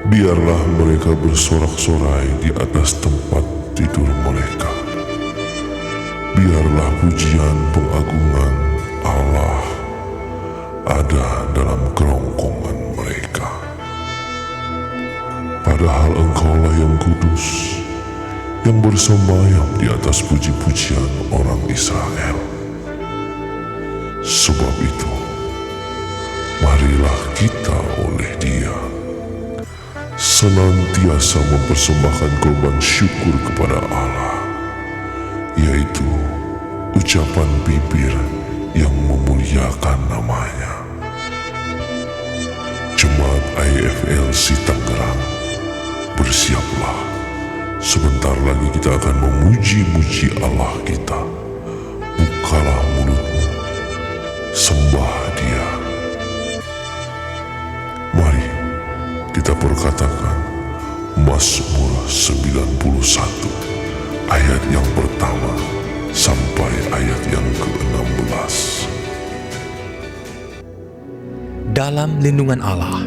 Biarlah mereka bersorak-sorai di atas tempat tidur mereka. Biarlah pujian pengagungan Allah ada dalam kerongkongan mereka. Padahal Engkaulah yang kudus, yang bersemayam di atas puji-pujian orang Israel. Sebab itu, marilah kita oleh Dia senantiasa mempersembahkan korban syukur kepada Allah, yaitu ucapan bibir yang memuliakan nama-Nya. Jemaat IFLC Tangerang, bersiaplah, sebentar lagi kita akan memuji-muji Allah kita. Bukalah mulutmu, sembah Dia. Mari kita perkatakan Mazmur 91 ayat yang pertama sampai ayat yang ke-16. Dalam lindungan Allah.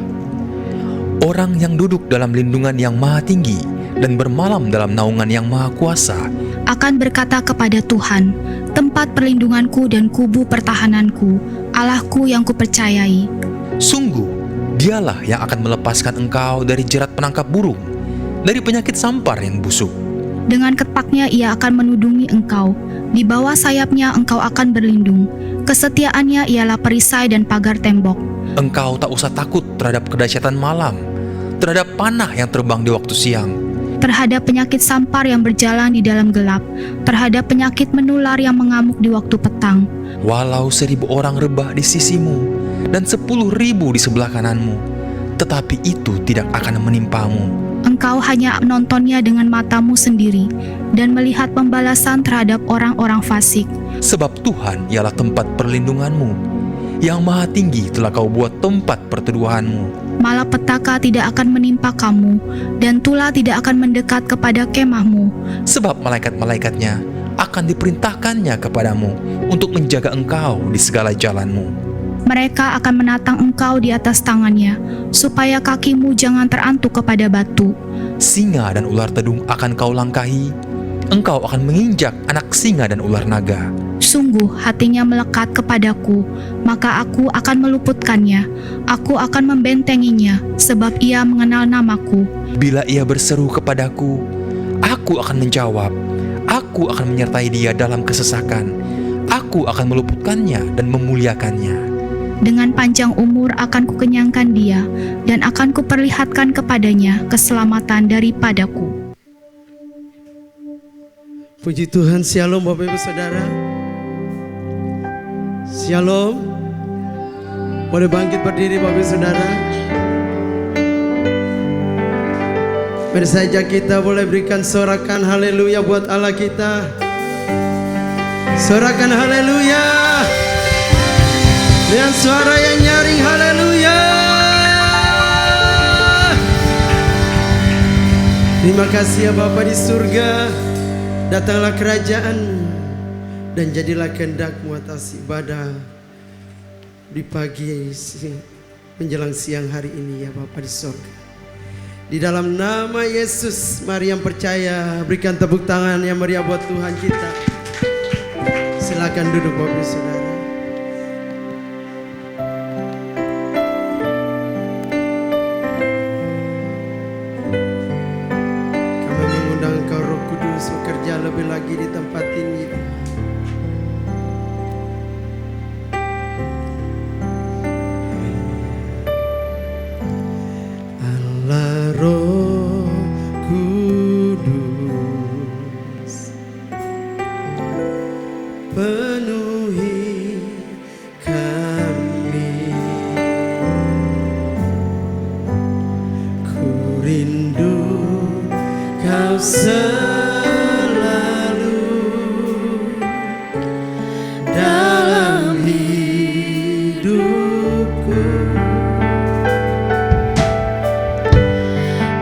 Orang yang duduk dalam lindungan yang maha tinggi dan bermalam dalam naungan yang maha kuasa akan berkata kepada Tuhan, tempat perlindunganku dan kubu pertahananku, Allahku yang kupercayai. Sungguh, Dialah yang akan melepaskan engkau dari jerat penangkap burung, dari penyakit sampar yang busuk. Dengan ketapnya Ia akan menudungi engkau, di bawah sayapnya engkau akan berlindung. Kesetiaannya ialah perisai dan pagar tembok. Engkau tak usah takut terhadap kedahsyatan malam, terhadap panah yang terbang di waktu siang, Terhadap penyakit sampar yang berjalan di dalam gelap, terhadap penyakit menular yang mengamuk di waktu petang. walau 1.000 orang rebah di sisimu dan 10.000 di sebelah kananmu, tetapi itu tidak akan menimpamu. Engkau hanya menontonnya dengan matamu sendiri dan melihat pembalasan terhadap orang-orang fasik. Sebab Tuhan ialah tempat perlindunganmu, yang maha tinggi telah kau buat tempat perteduhanmu. Malapetaka tidak akan menimpa kamu, dan tulah tidak akan mendekat kepada kemahmu. Sebab malaikat-malaikatnya akan diperintahkannya kepadamu untuk menjaga engkau di segala jalanmu. Mereka akan menatang engkau di atas tangannya, supaya kakimu jangan terantuk kepada batu. Singa dan ular tedung akan kau langkahi, engkau akan menginjak anak singa dan ular naga. Sungguh hatinya melekat kepadaku, maka aku akan meluputkannya. Aku akan membentenginya, sebab ia mengenal namaku. Bila ia berseru kepadaku, aku akan menjawab. Aku akan menyertai dia dalam kesesakan. Aku akan meluputkannya dan memuliakannya. Dengan panjang umur akan kukenyangkan dia, dan akan kuperlihatkan kepadanya keselamatan daripadaku. Puji Tuhan, shalom Bapak Ibu Saudara. Shalom. Boleh bangkit berdiri Bapak Ibu Saudara. Mari saja kita boleh berikan sorakan haleluya buat Allah kita. Sorakan haleluya dengan suara yang nyaring, haleluya. Terima kasih ya Bapa di surga. Datanglah kerajaan dan jadilah kehendak-Mu atas ibadah di pagi menjelang siang hari ini ya Bapa di surga. Di dalam nama Yesus, mari yang percaya berikan tepuk tangan yang meriah buat Tuhan kita. Silakan duduk Bapak Saudara. Kami mengundang Engkau Roh Kudus bekerja lebih lagi di tempat ini. Allah Roh Kudus, penuhi kami. Ku rindu Kau selalu dalam hidupku.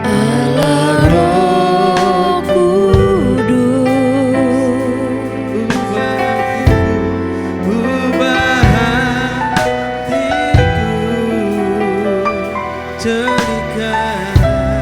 Allah Roh Kudus, ubah hatiku, jadikan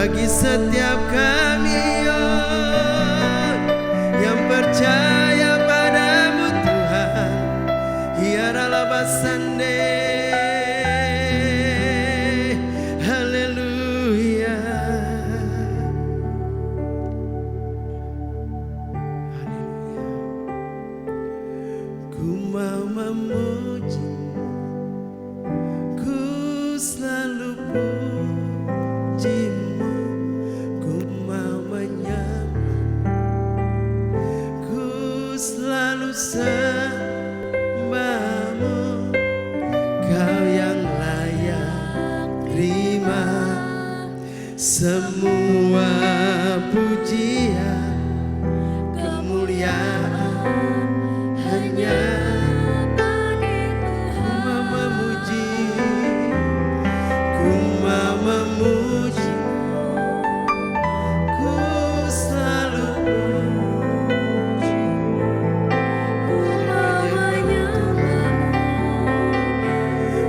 bagi setiap kami yang percaya padamu Tuhan. Hiaralah basande, haleluya. Ku mau memuji, ku selalu pujimu, ku mau menyembah, ku selalu sembahmu. Kau yang layak terima semua pujian, kemuliaan hanya ku mau memuji, ku mau memuji, ku selalu puji,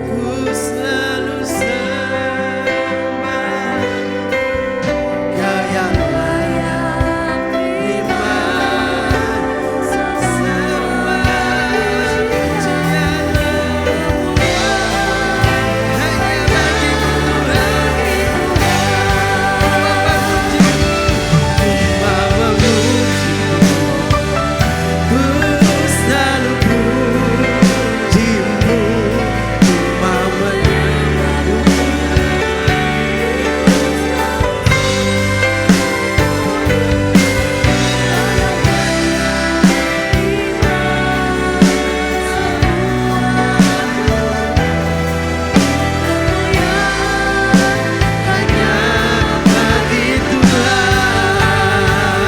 ku selalu sembah. Kau yang layak terima semua pujian, hanya bagimu Tuhan. Ku mau memuji, ku selalu pujimu, ku mau menyembahmu. Hanya bagi Tuhan.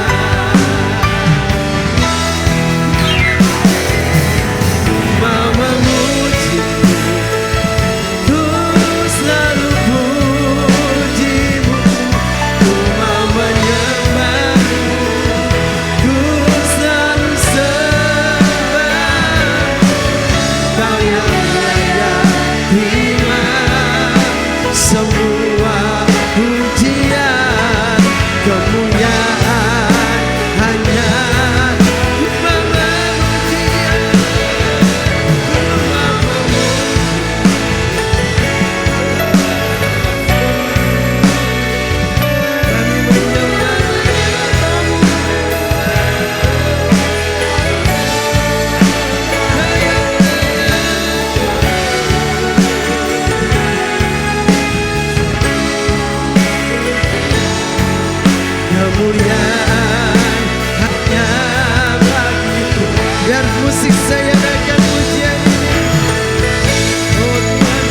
Ku mau memuji, ku selalu pujimu, ku mau menyembahmu, ku selalu sembah. Kau yang layak terima semua pujian, kemuliaan hanya ku mau memuji, ku mau memuji. Kami menyembah kemuliaan hanya bagimu. Biar musik saya naikkan pujian ini. Oh Tuhan,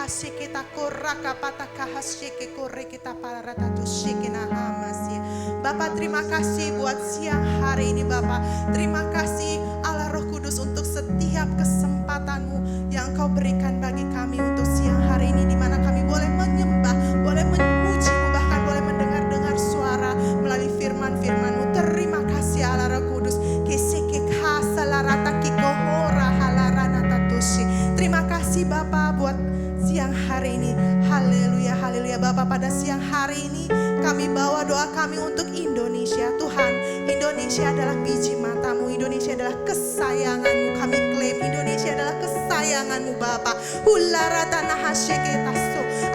hasye kita koraka pataka hasye ke kore kita parata tushikina hamasi. Bapak terima kasih buat siang hari ini Bapak. Terima kasih Allah Roh Kudus untuk setiap kesempatan-Mu yang Engkau berikan bagi kami untuk siang hari ini, di mana kami boleh menyembah, boleh memuji-Mu, bahkan boleh mendengar-dengar suara melalui firman-firman-Mu. Terima kasih Allah Roh Kudus. Terima kasih Bapak buat siang hari ini. Haleluya, haleluya Bapak. Pada siang hari ini kami bawa doa kami untuk Indonesia. Tuhan, Indonesia adalah biji mata-Mu, Indonesia adalah kesayangan-Mu. Kami klaim Indonesia adalah kesayangan-Mu Bapak.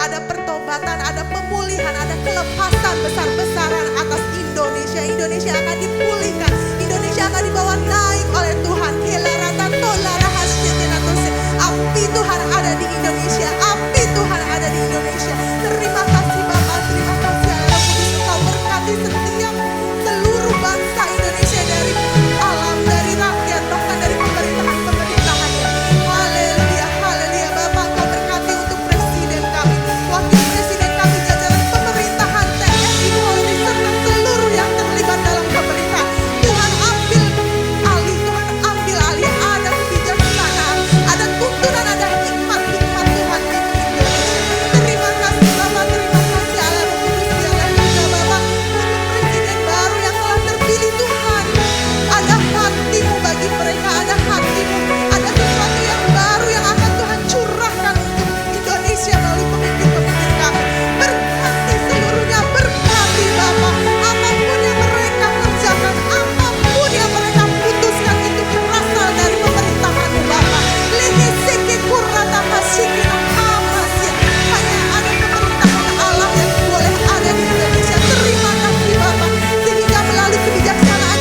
Ada pertobatan, ada pemulihan, ada kelepasan besar-besaran atas Indonesia. Indonesia akan dipulihkan, Indonesia akan dibawa naik oleh Tuhan. Api Tuhan ada di Indonesia, api Tuhan ada di Indonesia. Terima kasih Bapak, terima kasih Allah Kudus. Engkau berkati setiap seluruh bangsa Indonesia, dari alam, dari rakyat, bahkan dari pemerintahan-pemerintahannya. Haleluya, haleluya Bapak. Engkau berkati untuk presiden kami, wakil presiden kami, jajaran pemerintahan, TNI, Polri, serta seluruh yang terlibat dalam pemerintahan. Tuhan ambil alih, Tuhan ambil alih. Ada kebijaksanaan, ada tuntunan, ada hikmat-hikmat Tuhan di Indonesia. Terima kasih Bapak, terima kasih Allah Roh Kudus. Biarlah juga Bapak untuk presiden baru yang telah terpilih Tuhan, ada hati-Mu bagi mereka, ada hati-Mu, ada sesuatu yang baru yang akan Tuhan curahkan untuk Indonesia melalui pemimpin-pemimpin kami. Berkati seluruhnya, berkati Bapak. Apapun yang mereka kerjakan, apapun yang mereka putuskan, itu berasal dari pemerintahan-Mu Bapak. Hanya ada pemerintahan Allah yang boleh ada di Indonesia. Terima kasih Bapak, sehingga melalui kebijaksanaan,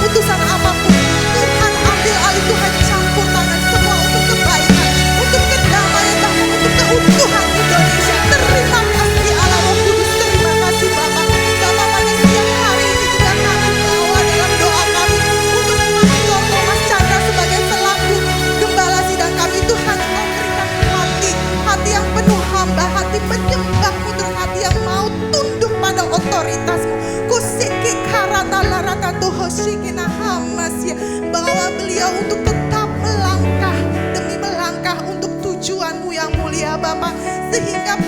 putusan apapun, Tuhan ambil alih, Tuhan campur tangan semua untuk kebaikan, untuk kedamaian, bahkan untuk keutuhan Indonesia. Terima kasih Allah Roh Kudus, terima kasih Bapak. Bapak, pada siang hari ini juga kami bawa dalam doa kami untuk Pastor Thomas Chandra sebagai selaku gembala sidang kami. Tuhan, Engkau berikan hati yang penuh hamba, hati penyembah-Mu, dan hati yang mau tunduk pada otoritas-Mu. Kusiki karata larata tuhoshikina hamasya. Bawa beliau untuk tetap melangkah demi melangkah untuk tujuan-Mu yang mulia Bapak, sehingga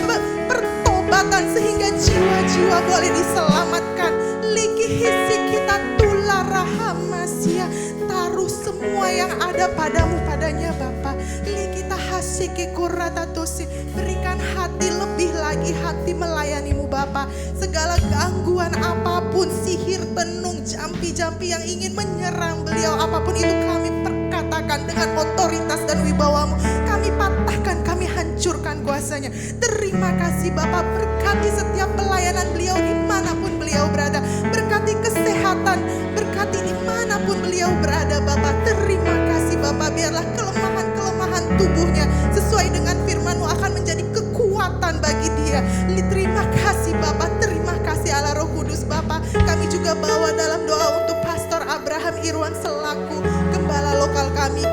pertobatan, sehingga jiwa-jiwa boleh diselamatkan. Likihisi kita tularahamasya. Taruh semua yang ada padamu padanya Bapak. Likita hasiki kurata tusi. Berikan hati lebih lagi, hati melayani-Mu Bapak. Segala gangguan apapun, sihir, tenung, jampi-jampi yang ingin menyerang beliau, apapun itu kami perkatakan dengan otoritas dan wibawa-Mu. Kami patahkan, kami hancurkan kuasanya. Terima kasih Bapak, berkati setiap pelayanan beliau dimanapun beliau berada. Berkati kesehatan, berkati dimanapun beliau berada Bapak. Terima kasih Bapak, biarlah kelemahan-kelemahan tubuhnya sesuai dengan firman-Mu akan menjadi kekuatan bagi dia. Terima kasih Bapak, terima kasih Allah Roh Kudus Bapak. Kami juga bawa dalam doa untuk Pastor Abraham Irwan selaku gembala lokal kami.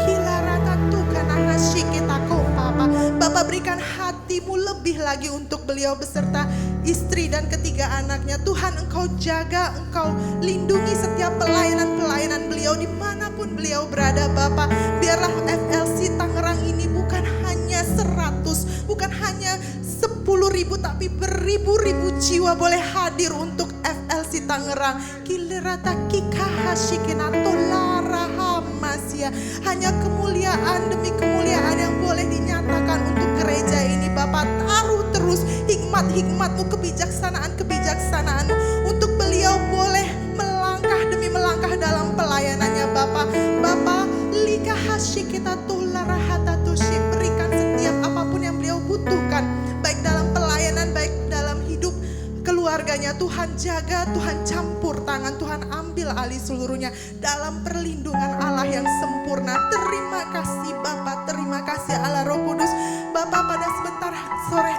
Bapak, berikan hati-Mu lebih lagi untuk beliau beserta istri dan ketiga anaknya. Tuhan, Engkau jaga, Engkau lindungi setiap pelayanan-pelayanan beliau dimanapun beliau berada Bapak. Biarlah FLC Tangerang ini bukan hanya 100, bukan hanya 10.000, tapi beribu-ribu jiwa boleh hadir untuk FLC Tangerang. Kilerata kikahashikinatonarahamasya. Hanya kemuliaan demi kemuliaan yang boleh dinyatakan untuk gereja ini Bapak. Taruh terus hikmat-hikmat-Mu, kebijaksanaan-kebijaksanaan-Mu untuk beliau boleh melangkah demi melangkah dalam pelayanannya Bapak. Bapak, likahashikinatonarahatatusyi. Berikan setiap apapun yang beliau butuhkan, baik dalam pelayanan, baik dalam hidup keluarganya. Tuhan jaga, Tuhan campur tangan, Tuhan ambil alih seluruhnya dalam perlindungan Allah yang sempurna. Terima kasih Bapak, terima kasih Allah Roh Kudus. Bapak, pada sebentar sore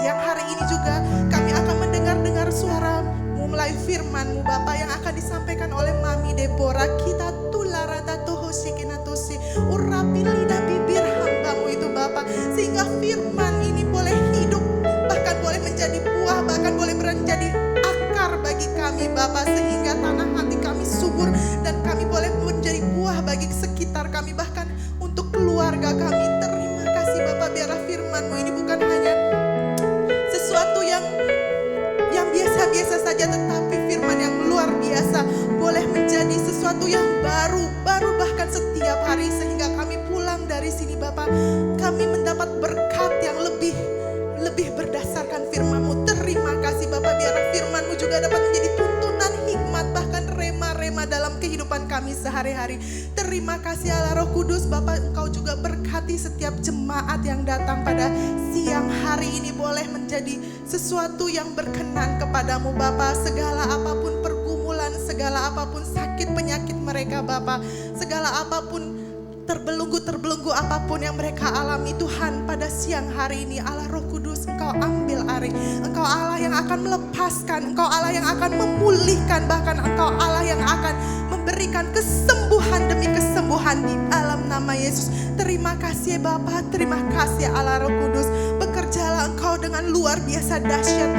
yang hari ini juga kami akan mendengar suara-Mu melalui firman-Mu Bapak yang akan disampaikan oleh Mami Deborah. Kita tularata tohoshikina tusi, urapi lidah bibir hamba-Mu itu Bapak. sehingga firman ini boleh hidup, bahkan boleh menjadi buah, bahkan boleh menjadi akar bagi kami Bapa, sehingga tanah hati kami subur dan kami boleh menjadi buah bagi sekitar kami, bahkan untuk keluarga kami. Terima kasih Bapa, biarlah firman-Mu ini bukan hanya sesuatu yang biasa-biasa saja, tetapi firman yang luar biasa boleh menjadi sesuatu yang baru bahkan setiap hari, sehingga kami pulang dari sini Bapa, kami mendapat berkat yang lebih berdasarkan firman-Mu. Terima kasih Bapa, biarlah firman-Mu juga dapat menjadi tuntunan hikmat, bahkan rema-rema dalam kehidupan kami sehari-hari. Terima kasih Allah Roh Kudus Bapa, Engkau juga berkati setiap jemaat yang datang pada siang hari ini, boleh menjadi sesuatu yang berkenan kepadamu Bapa. Segala apapun pergumulan, segala apapun sakit penyakit mereka Bapa, segala apapun terbelenggu apapun yang mereka alami Tuhan, pada siang hari ini Allah Roh Kudus, Engkau ambil alih. Engkau Allah yang akan melepaskan, Engkau Allah yang akan memulihkan, bahkan Engkau Allah yang akan memberikan kesembuhan demi kesembuhan di dalam nama Yesus. Terima kasih Bapa, terima kasih Allah Roh Kudus. Bekerjalah Engkau dengan luar biasa dahsyat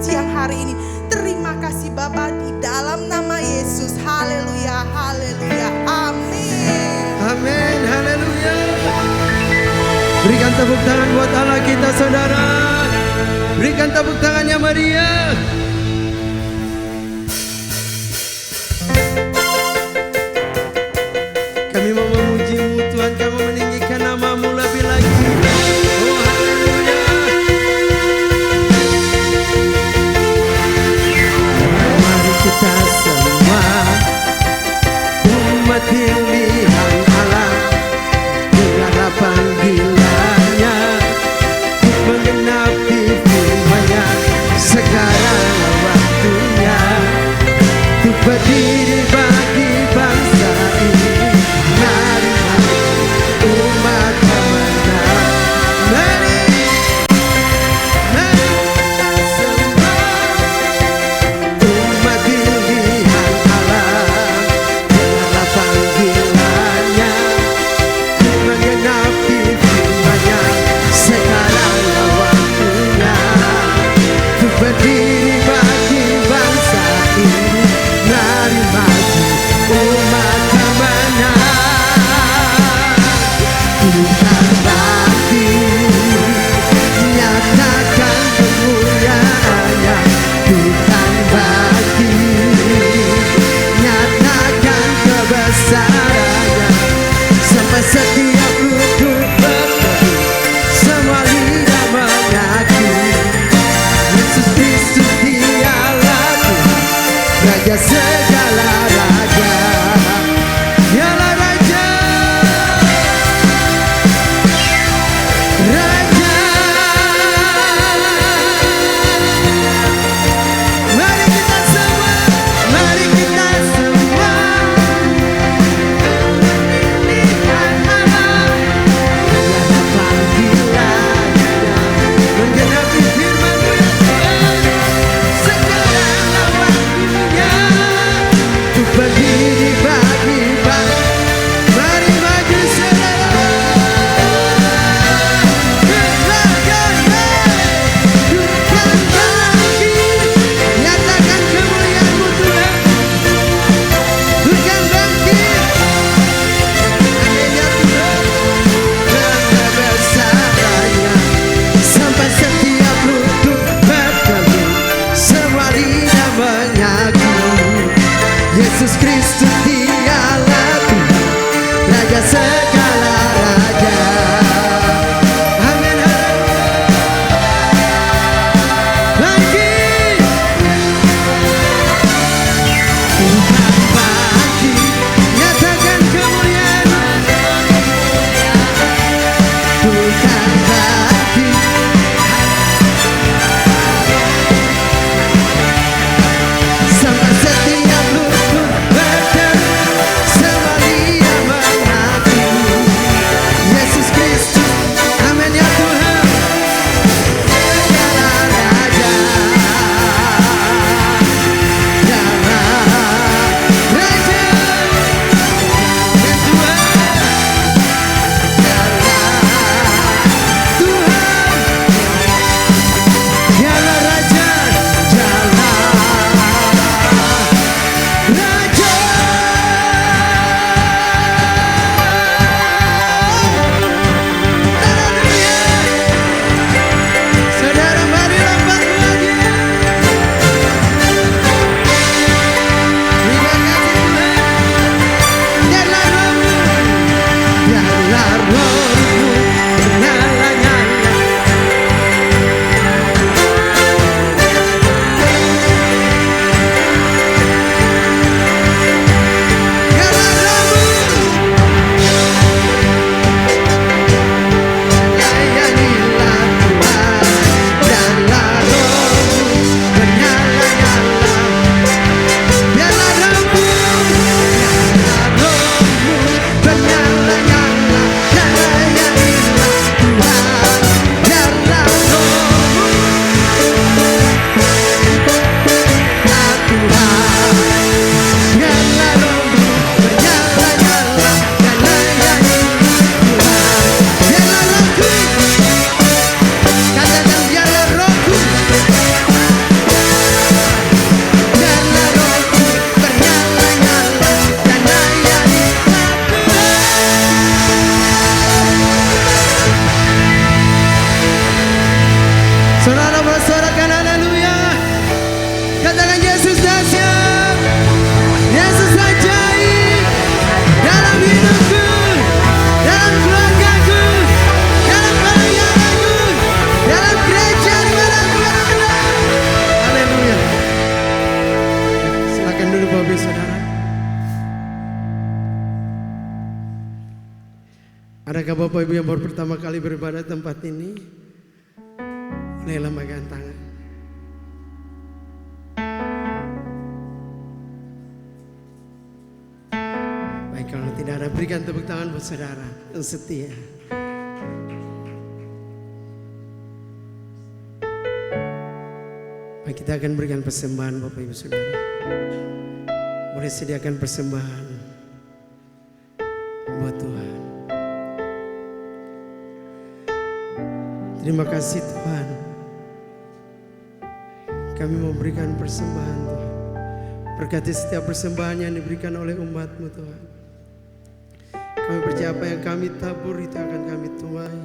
siang hari ini. Terima kasih Bapa, di dalam nama Yesus. Haleluya, haleluya, amin. Amin, haleluya. Berikan tepuk tangan buat Allah kita saudara. Berikan tepuk tangannya meriah. Kami mau memuji-Mu Tuhan, kami meninggikan nama-Mu lebih lagi. Oh haleluya. Mari kita semua umat pilihan Allah, dengarlah panggilannya untuk menggenapi firman-Nya. Sekarang waktunya untuk berdiri bagi bangsa ini. Mari umat kemenang, mari semua umat pilihan Allah, dengarlah panggilannya untuk menggenapi firman-Nya. Sekarang waktunya untuk berdiri bagi bangsa ini. Mari maju umat kemenang, bukan bagi nyatakan kemuliaan-Nya, bukan bagi nyatakan kebesaran-Nya. Sampai setiap lutut berteduh, semua lidah mengakui Yesus Kristus Dialah Tuhan, Raja segala raja. Dialah Raja, Raja. Mari kita semua, mari kita semua pilihan Allah, dengarlah panggilannya, menggenapi firman-Mu ya Tuhan. Sekarang waktunya untuk berdiri bagi bangsa. Mari maju saudara. Adakah Bapak Ibu yang baru pertama kali beribadah tempat ini? Boleh lambaikan tangan. Baik, kalau tidak ada, berikan tepuk tangan buat saudara yang setia. Baik, kita akan berikan persembahan Bapak Ibu Saudara. Boleh sediakan persembahan buat Tuhan. Terima kasih Tuhan. Kami mau berikan persembahan Tuhan. Berkati setiap persembahan yang diberikan oleh umat-Mu Tuhan. Kami percaya apa yang kami tabur itu akan kami tuai.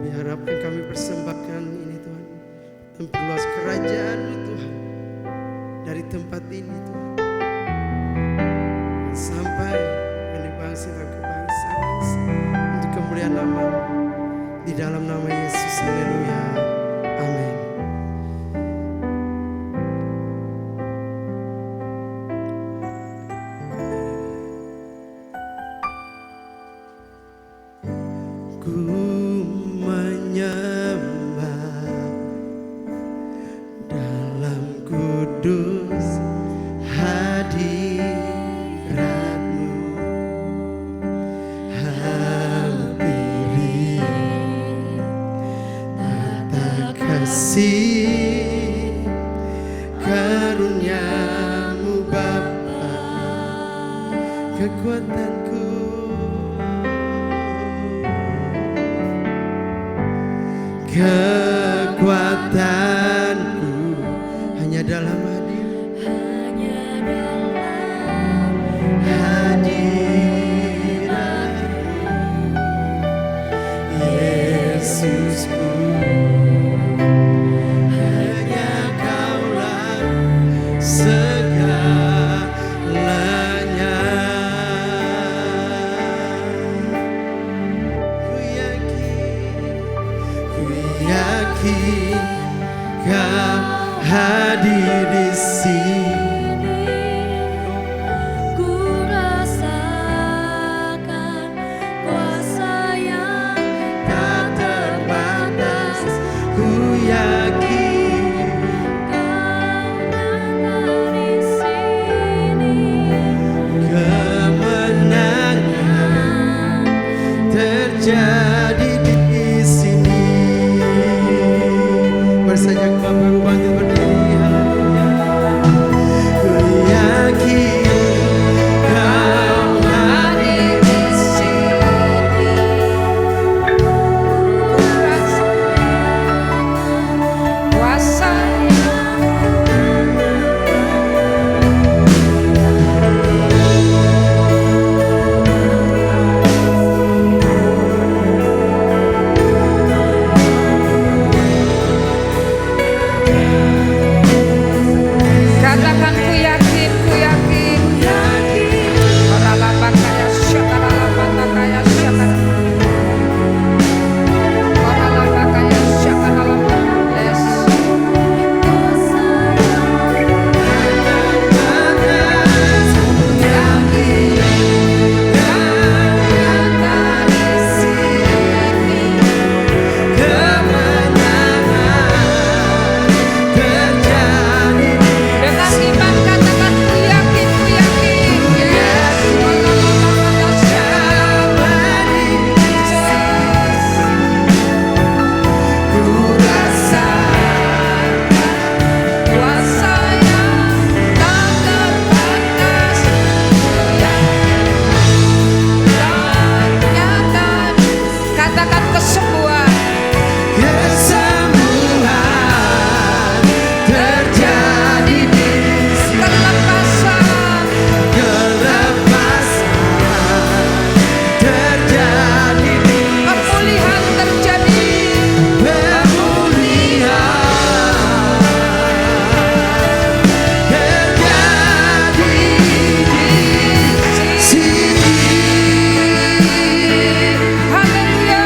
Biar apa yang kami persembahkan ini Tuhan memperluas kerajaan-Mu Tuhan. Dari tempat ini Tuhan sampai ke bangsa dan ke bangsa-bangsa untuk kemuliaan nama-Mu. Di dalam nama Yesus, haleluya, amin. Ku menyembah dalam kudus hadirat-Mu, hampiri tata kasih karunia-Mu Bapa, kekuatanku, kekuatanku hanya dalam hadirat-Mu, Yesusku. Hanya Kaulah segalanya. Ku yakin Kau hadir di sini. Ku rasakan kuasa yang Tak terbatas, ku yakin Kau nyata di sini. kemenangan terjadi di sini. Bersajak Bapak Ibu bangkit berdiri, haleluya. Ku yakin Kau hadir di sini. Kuasa katakan ku yakin, ku yakin. Para lapang kaya syakara lapang kaya syakara. Para lapang kaya syakara lapang. Yes. Dengan iman katakan ku yakin, ku yakin. Yes. Kuasa yang tak terbatas dan nyata. Katakan kesembuhan. Kesembuhan terjadi di sini. Kelepasan Kelepasan terjadi di sini. pemulihan terjadi. Pemulihan terjadi di sini. Haleluya.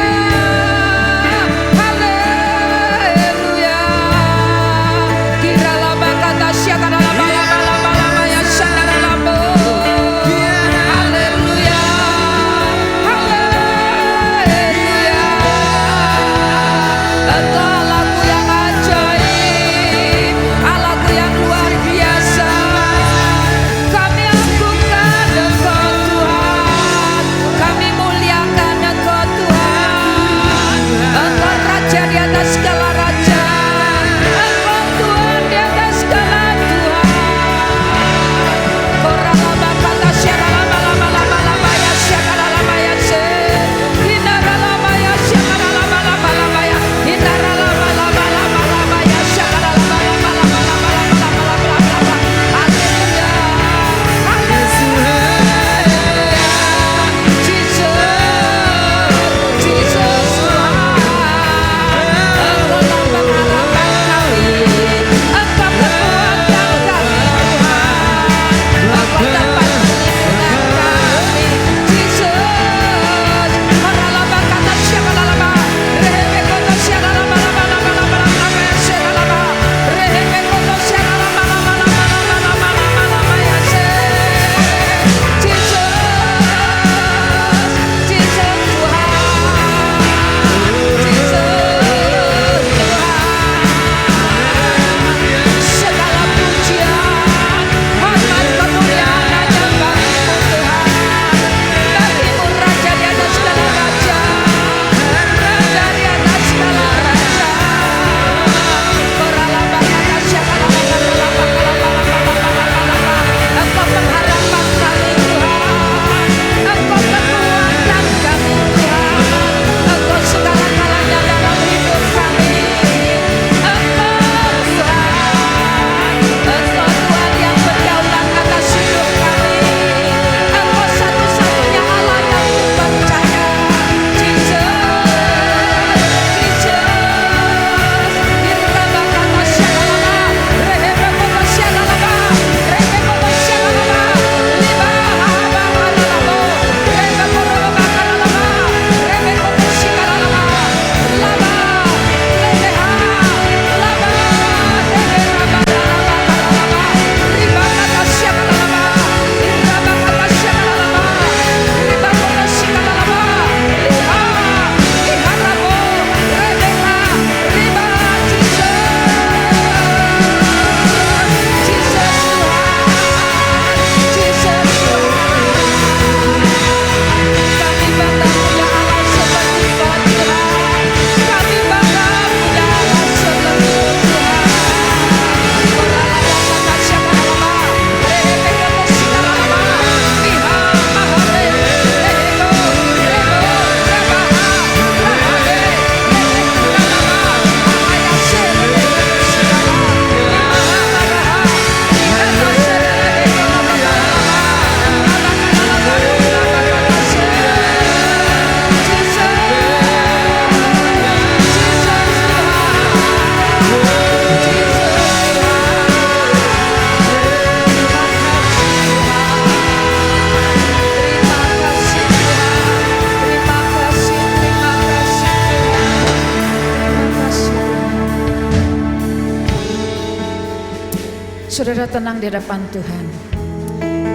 Saudara tenang di hadapan Tuhan.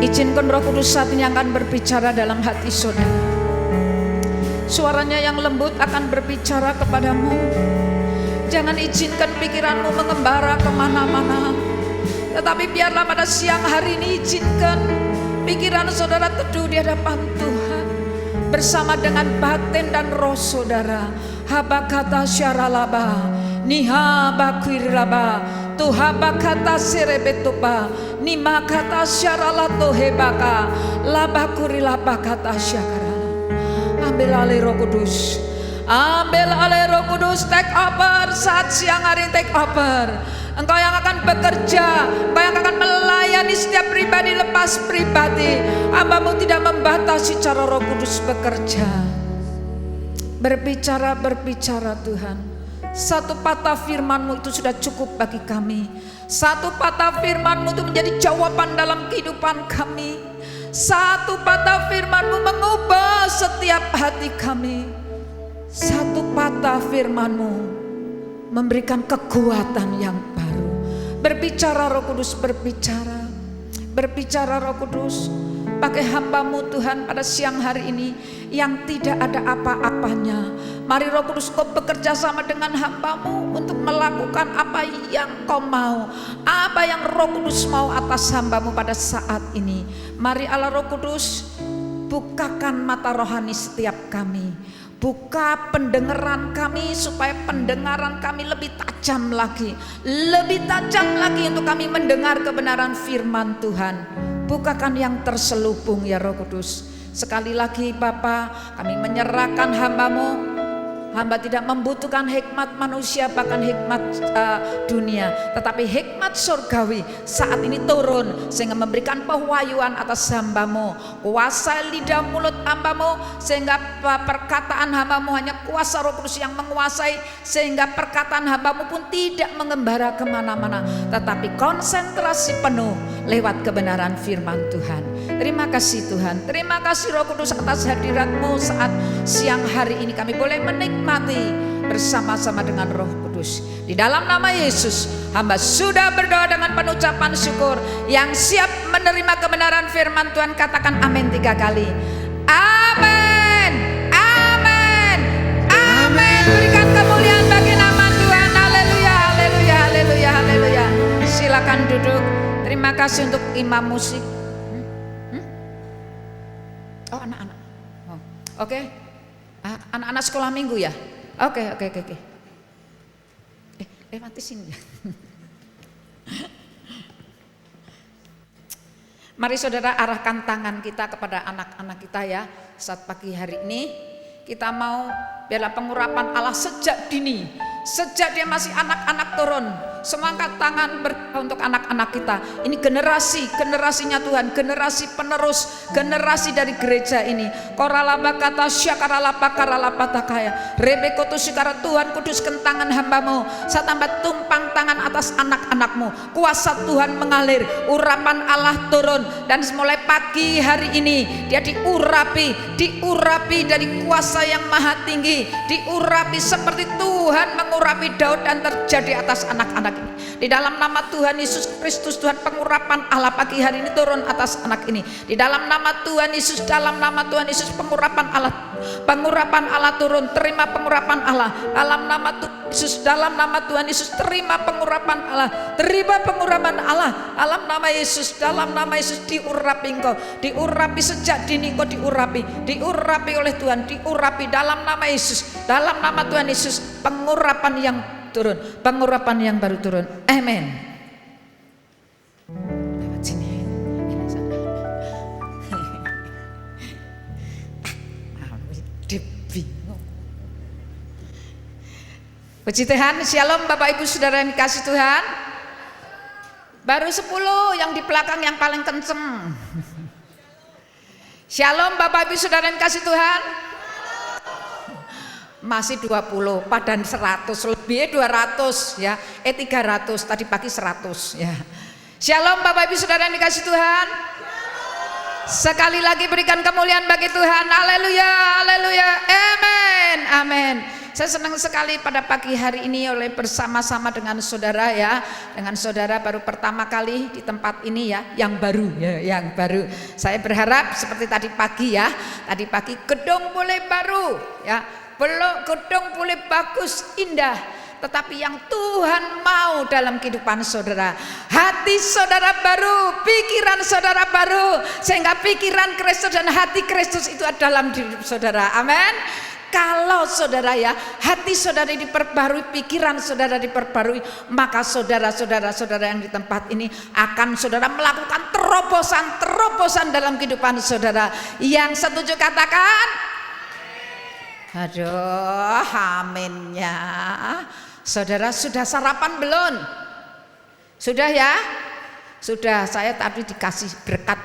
Izinkan Roh Kudus saat ini akan berbicara dalam hati saudara. Suaranya yang lembut akan berbicara kepadamu. Jangan izinkan pikiranmu mengembara kemana-mana, tetapi biarlah pada siang hari ini izinkan pikiran saudara teduh di hadapan Tuhan bersama dengan batin dan roh saudara. Habakata syaralaba niha bakwiraba tuhaba kata serebetopa nima kata syaralato hebaka labakuri labakata syakara. Ambil alih Roh Kudus, ambil alih Roh Kudus, take over saat siang hari, take over. Engkau yang akan bekerja, Engkau yang akan melayani setiap pribadi lepas pribadi. Hamba-Mu tidak membatasi cara Roh Kudus bekerja. Berbicara Tuhan. Satu patah firman-Mu itu sudah cukup bagi kami. Satu patah firman-Mu itu menjadi jawaban dalam kehidupan kami. Satu patah firman-Mu mengubah setiap hati kami. Satu patah firman-Mu memberikan kekuatan yang baru. Berbicara Roh Kudus, berbicara. Berbicara Roh Kudus. Pakai hamba-Mu Tuhan pada siang hari ini yang tidak ada apa-apanya. Mari Roh Kudus Kau bekerja sama dengan hamba-Mu untuk melakukan apa yang Kau mau, apa yang Roh Kudus mau atas hamba-Mu pada saat ini. Mari Allah Roh Kudus, bukakan mata rohani setiap kami. Buka pendengaran kami supaya pendengaran kami lebih tajam lagi. Lebih tajam lagi untuk kami mendengar kebenaran firman Tuhan. Bukakan yang terselubung ya Roh Kudus. Sekali lagi Bapa, kami menyerahkan hamba-Mu. Hamba tidak membutuhkan hikmat manusia, bahkan hikmat dunia, tetapi hikmat surgawi saat ini turun sehingga memberikan pewahyuan atas hamba-Mu. Kuasai lidah mulut hamba-Mu sehingga perkataan hamba-Mu hanya kuasa Roh Kudus yang menguasai, sehingga perkataan hamba-Mu pun tidak mengembara kemana-mana, tetapi konsentrasi penuh lewat kebenaran firman Tuhan. Terima kasih Tuhan, terima kasih Roh Kudus atas hadirat-Mu saat siang hari ini. Kami boleh menikmati bersama-sama dengan Roh Kudus. Di dalam nama Yesus, hamba sudah berdoa dengan penuh ucapan syukur. Yang siap menerima kebenaran firman Tuhan katakan amin 3 kali. Amin, amin, amin. Berikan kemuliaan bagi nama Tuhan. Haleluya, haleluya, haleluya, haleluya. Silakan duduk. Terima kasih untuk imam musik. Oh, anak-anak. Oh, oke. Anak-anak sekolah minggu ya? Oke. Mati sini. Mari saudara arahkan tangan kita kepada anak-anak kita ya. Saat pagi hari ini kita mau biarlah pengurapan Allah sejak dini. Sejak dia masih anak-anak turun. Semua angkat tangan untuk anak-anak kita. Ini generasinya Tuhan, generasi penerus, generasi dari gereja ini. Koralaba kata syakaralapa karalapa takaya. Rebekotu syakara Tuhan kuduskan tangan hamba-Mu. Saat hamba tumpang tangan atas anak-anak-Mu. Kuasa Tuhan mengalir, urapan Allah turun, dan mulai pagi hari ini dia diurapi dari kuasa yang maha tinggi, diurapi seperti Tuhan mengurapi Daud dan terjadi atas anak-anak ini. Di dalam nama Tuhan Yesus Kristus, Tuhan, pengurapan Allah pagi hari ini turun atas anak ini. Di dalam nama Tuhan Yesus, dalam nama Tuhan Yesus, pengurapan Allah turun. Terima pengurapan Allah dalam nama Tuhan Yesus, dalam nama Tuhan Yesus. Terima pengurapan Allah, terima pengurapan Allah dalam nama Yesus, dalam nama Yesus. Diurapi engkau, diurapi sejak dini engkau diurapi oleh Tuhan, diurapi dalam nama Yesus, dalam nama Tuhan Yesus. Pengurapan yang turun, pengurapan yang baru turun. Amin. Lewat sini. Bingung. Puji Tuhan, shalom Bapak Ibu Saudara yang dikasih Tuhan. Baru 10 yang di belakang yang paling kenceng. Shalom Bapak Ibu Saudara yang dikasih Tuhan. Masih 20, padan 100, lebih 200 ya. 300, tadi pagi 100 ya. Shalom Bapak Ibu Saudara yang dikasih Tuhan. Sekali lagi berikan kemuliaan bagi Tuhan. Haleluya, haleluya. Amin, amin. Saya senang sekali pada pagi hari ini oleh bersama-sama dengan saudara ya, dengan saudara baru pertama kali di tempat ini ya, yang baru ya, yang baru. Saya berharap seperti tadi pagi ya, tadi pagi gedung boleh baru ya, belum gedung boleh bagus indah, tetapi yang Tuhan mau dalam kehidupan saudara, hati saudara baru, pikiran saudara baru, sehingga pikiran Kristus dan hati Kristus itu ada dalam diri saudara. Amin. Kalau saudara ya, hati saudara diperbarui, pikiran saudara diperbarui, maka saudara-saudara yang di tempat ini akan saudara melakukan terobosan dalam kehidupan saudara. Yang setuju katakan aduh, aminnya. Saudara sudah sarapan belum? Sudah ya? Sudah, saya tadi dikasih berkat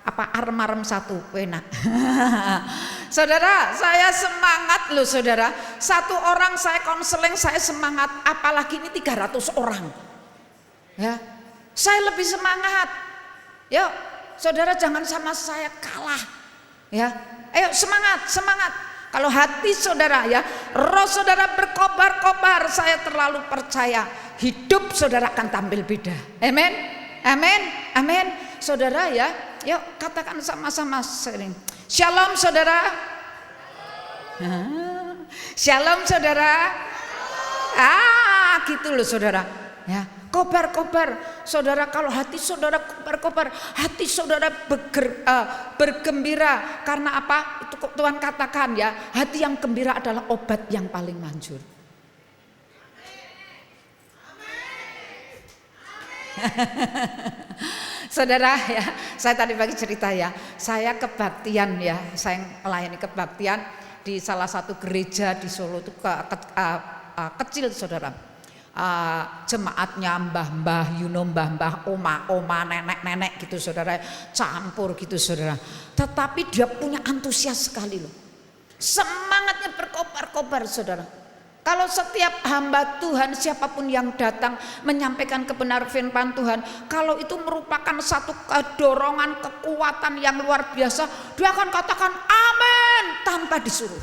apa armarem 1 enak. Saudara, saya semangat loh saudara. Satu orang saya konseling, saya semangat, apalagi ini 300 orang. Ya, saya lebih semangat. Yuk, saudara jangan sama saya kalah. Ya, ayo semangat. Kalau hati saudara ya, roh saudara berkobar-kobar, saya terlalu percaya hidup saudara akan tampil beda. Amin, amin, amin. Saudara ya, yuk katakan sama-sama sering. Shalom saudara. Shalom saudara. Gitu loh saudara. Ya, kobar-kobar. Saudara, kalau hati saudara kobar-kobar, hati saudara bergembira. Karena apa? Itu Tuhan katakan ya, hati yang gembira adalah obat yang paling manjur. Saudara ya, saya tadi pagi cerita ya, saya kebaktian ya, saya melayani kebaktian di salah satu gereja di Solo itu kecil saudara. Jemaatnya mbah-mbah, mbah-mbah, oma, nenek-nenek gitu saudara, campur gitu saudara. Tetapi dia punya antusias sekali loh, semangatnya berkobar-kobar saudara. Kalau setiap hamba Tuhan, siapapun yang datang menyampaikan kebenaran firman Tuhan, kalau itu merupakan satu dorongan kekuatan yang luar biasa, dia akan katakan amin tanpa disuruh.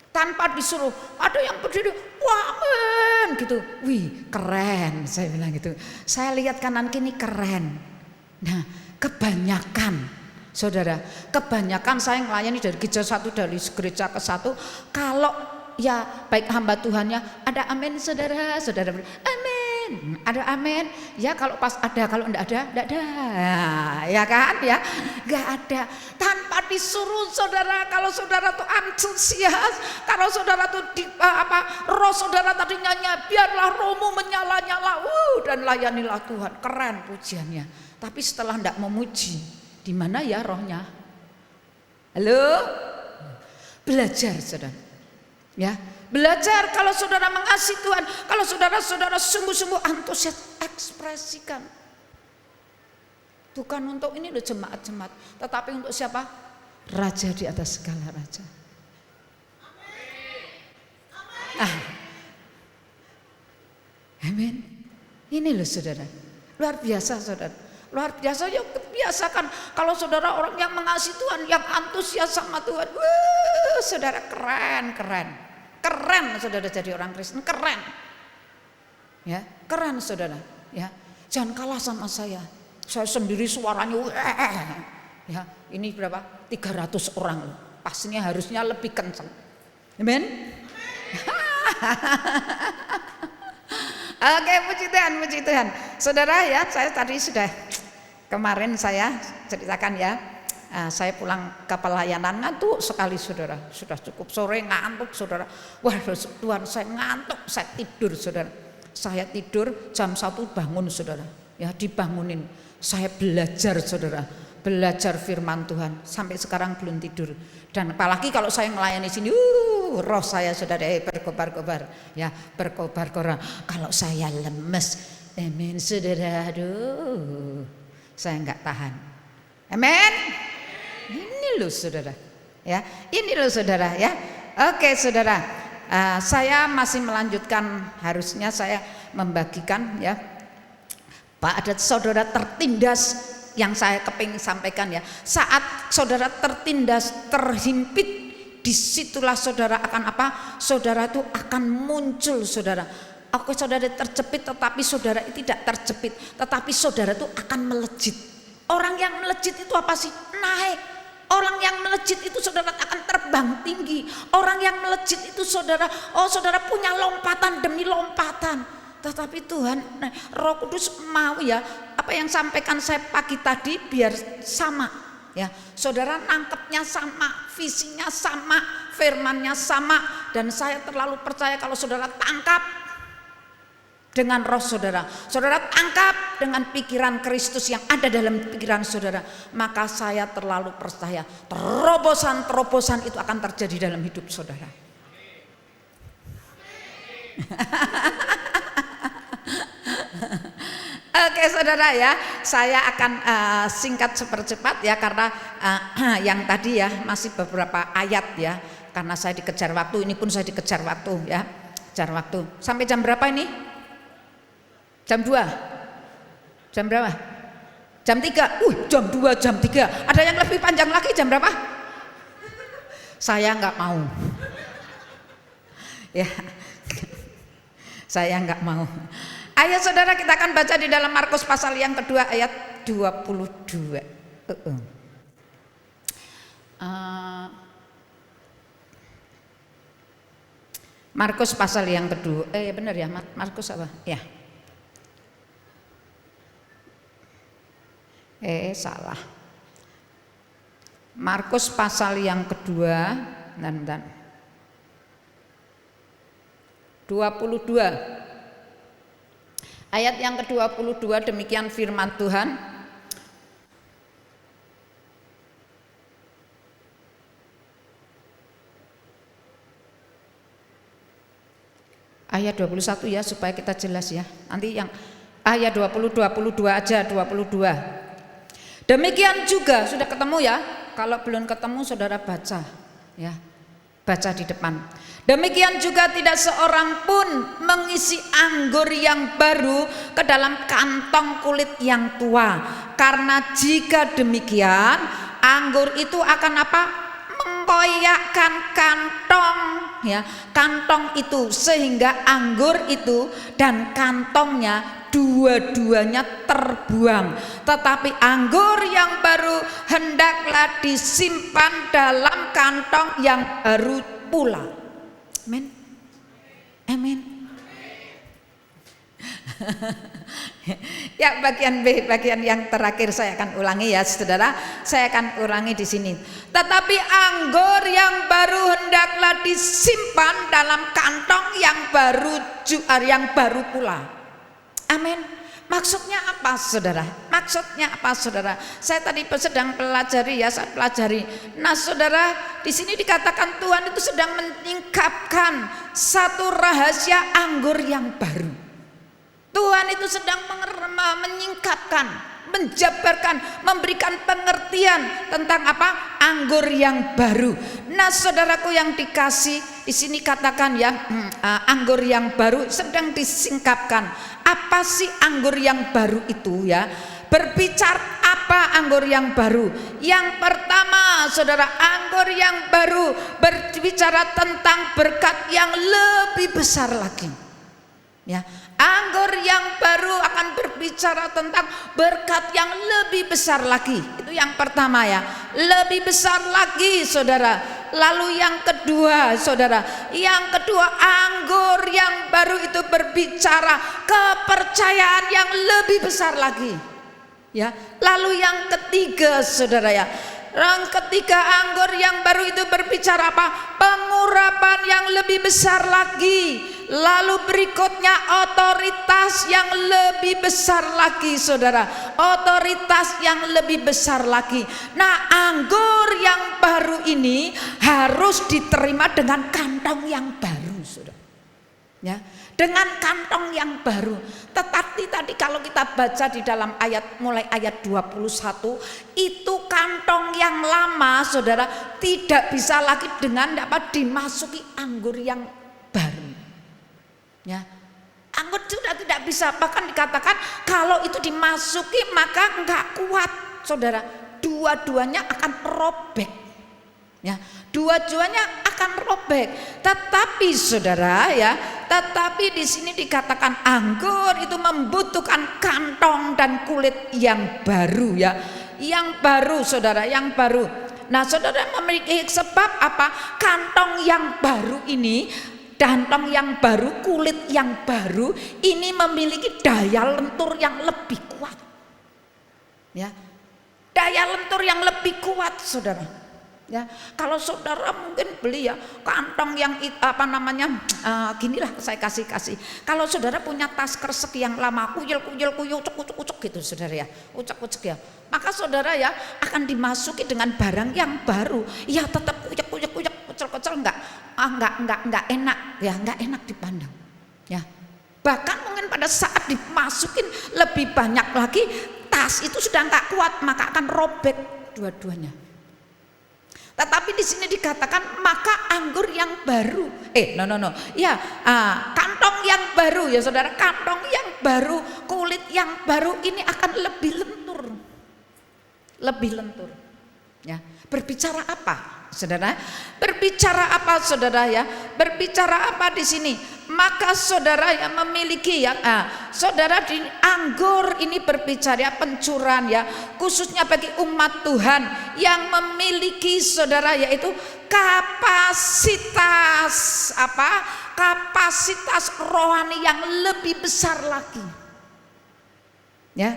Tanpa disuruh, ada yang berdiri, wah amin gitu. Wih keren, saya bilang gitu. Saya lihat kanan kini keren. Nah kebanyakan saudara, kebanyakan saya melayani dari gereja satu, dari gereja ke satu, kalau ya baik hamba Tuhannya ada amin saudara, amin, ada amin. Ya kalau pas ada, kalau enggak ada, ya kan ya, enggak ada. Tanpa disuruh saudara, kalau saudara tuh antusias, kalau saudara tuh roh saudara tadi nyanyi, biarlah rohmu menyala-nyala, dan layanilah Tuhan, keren pujiannya. Tapi setelah enggak memuji, di mana ya rohnya? Halo, belajar saudara. Ya, belajar kalau saudara mengasihi Tuhan, kalau saudara sungguh-sungguh antusias, ekspresikan. Bukan untuk ini loh jemaat-jemaat, tetapi untuk siapa? Raja di atas segala raja. Amin. Ini loh saudara, luar biasa saudara. Luar biasa, yuk biasakan kalau saudara orang yang mengasihi Tuhan, yang antusias sama Tuhan. Saudara keren saudara jadi orang Kristen, keren. Ya, keren saudara, ya. Jangan kalah sama saya. Saya sendiri suaranya ya, ini berapa? 300 orang loh. Pastinya harusnya lebih kencang. Amin. Oke, puji Tuhan. Saudara ya, saya tadi sudah kemarin saya ceritakan ya. Saya pulang ke pelayanan ngantuk sekali saudara, sudah cukup sore ngantuk saudara. Wah Tuhan, saya ngantuk, saya tidur saudara. Saya tidur jam 1 bangun saudara, ya dibangunin. Saya belajar saudara, belajar firman Tuhan sampai sekarang belum tidur. Dan apalagi kalau saya melayani sini, roh saya saudara berkobar-kobar, ya berkobar-kobar. Kalau saya lemes, amin saudara, aduh, saya nggak tahan. Amin. Ini loh saudara, ya. Ini loh saudara, ya. Oke saudara, saya masih melanjutkan, harusnya saya membagikan ya. Pak, ada saudara tertindas yang saya kepingin sampaikan ya. Saat saudara tertindas, terhimpit disitulah saudara akan apa? Saudara itu akan muncul saudara. Oke, saudara terjepit tetapi saudara tidak terjepit, tetapi saudara itu akan melejit. Orang yang melejit itu apa sih? Naik. Orang yang melejit itu saudara akan terbang tinggi. Orang yang melejit itu saudara, saudara punya lompatan demi lompatan. Tetapi Tuhan, Roh Kudus mau ya, apa yang sampaikan saya pagi tadi biar sama ya. Saudara nangkepnya sama, visinya sama, firmannya sama, dan saya terlalu percaya kalau saudara tangkap dengan roh saudara, saudara tangkap dengan pikiran Kristus yang ada dalam pikiran saudara, maka saya terlalu percaya terobosan-terobosan itu akan terjadi dalam hidup saudara. Oke saudara ya, saya akan singkat sepercepat ya, karena yang tadi ya masih beberapa ayat ya, karena saya dikejar waktu, ini pun saya dikejar waktu ya, kejar waktu. Sampai jam berapa ini? Jam 2? Jam berapa? Jam 3? Jam 2, jam 3. Ada yang lebih panjang lagi jam berapa? Saya nggak mau. Ya, saya nggak mau. Ayo saudara, kita akan baca di dalam Markus pasal yang kedua ayat 22. Markus pasal yang kedua, benar ya, Markus apa? Ya. Salah. Markus pasal yang kedua, 22. Ayat yang ke-22, demikian firman Tuhan. Ayat 21 ya, supaya kita jelas ya. Nanti yang ayat 22 aja, 22. Demikian juga, sudah ketemu ya? Kalau belum ketemu saudara baca ya. Baca di depan. Demikian juga tidak seorang pun mengisi anggur yang baru ke dalam kantong kulit yang tua. Karena jika demikian, anggur itu akan apa? Mengkoyakkan kantong ya, kantong itu, sehingga anggur itu dan kantongnya dua-duanya terbuang. Tetapi anggur yang baru hendaklah disimpan dalam kantong yang baru pula. Amin. Amin. Ya, bagian B, bagian yang terakhir saya akan ulangi ya saudara. Saya akan ulangi di sini. Tetapi anggur yang baru hendaklah disimpan dalam kantong yang baru pula. Amin. Maksudnya apa saudara? Maksudnya apa saudara? Saya tadi sedang pelajari ya, saya pelajari. Nah saudara, di sini dikatakan Tuhan itu sedang menyingkapkan satu rahasia anggur yang baru. Tuhan itu sedang menyingkapkan, menjabarkan, memberikan pengertian tentang apa? Anggur yang baru. Nah saudaraku yang dikasih, di sini katakan ya, anggur yang baru sedang disingkapkan. Apa sih anggur yang baru itu ya? Berbicara apa anggur yang baru? Yang pertama saudara, anggur yang baru berbicara tentang berkat yang lebih besar lagi ya. Anggur yang baru akan berbicara tentang berkat yang lebih besar lagi. Itu yang pertama ya, lebih besar lagi saudara. Lalu yang kedua saudara, yang kedua anggur yang baru itu berbicara kepercayaan yang lebih besar lagi ya. Lalu yang ketiga saudara ya, yang ketiga anggur yang baru itu berbicara apa? Pengurapan yang lebih besar lagi. Lalu berikutnya otoritas yang lebih besar lagi saudara, otoritas yang lebih besar lagi. Nah anggur yang baru ini harus diterima dengan kantong yang baru saudara ya, dengan kantong yang baru. Tetapi tadi kalau kita baca di dalam ayat, mulai ayat 21, itu kantong yang lama saudara tidak bisa lagi dengan dapat dimasuki anggur yang baru ya. Anggur sudah tidak bisa, bahkan dikatakan kalau itu dimasuki maka enggak kuat saudara, dua-duanya akan robek Ya, dua-duanya akan robek. Tetapi saudara ya, tetapi di sini dikatakan anggur itu membutuhkan kantong dan kulit yang baru ya. Yang baru saudara, yang baru. Nah, saudara memiliki sebab apa? Kantong yang baru ini, kantong yang baru, kulit yang baru ini memiliki daya lentur yang lebih kuat. Ya. Daya lentur yang lebih kuat, saudara. Ya, kalau saudara mungkin beli ya kantong yang ginilah saya kasih. Kalau saudara punya tas kresek yang lama, kuyul ucek gitu saudara ya, ucek ya, maka saudara ya akan dimasuki dengan barang yang baru, ya tetap kuyuk ucel enggak enak ya, enggak enak dipandang ya. Bahkan mungkin pada saat dimasukin lebih banyak lagi, tas itu sudah enggak kuat, maka akan robek dua-duanya. Tetapi di sini dikatakan maka anggur yang baru, kantong yang baru ya saudara, kantong yang baru, kulit yang baru ini akan lebih lentur, ya. Berbicara apa, saudara? Berbicara apa, saudara ya? Berbicara apa di sini? Maka saudara yang memiliki ya, saudara di anggur ini berbicara ya, pencurahan ya, khususnya bagi umat Tuhan yang memiliki saudara yaitu kapasitas kapasitas rohani yang lebih besar lagi, ya.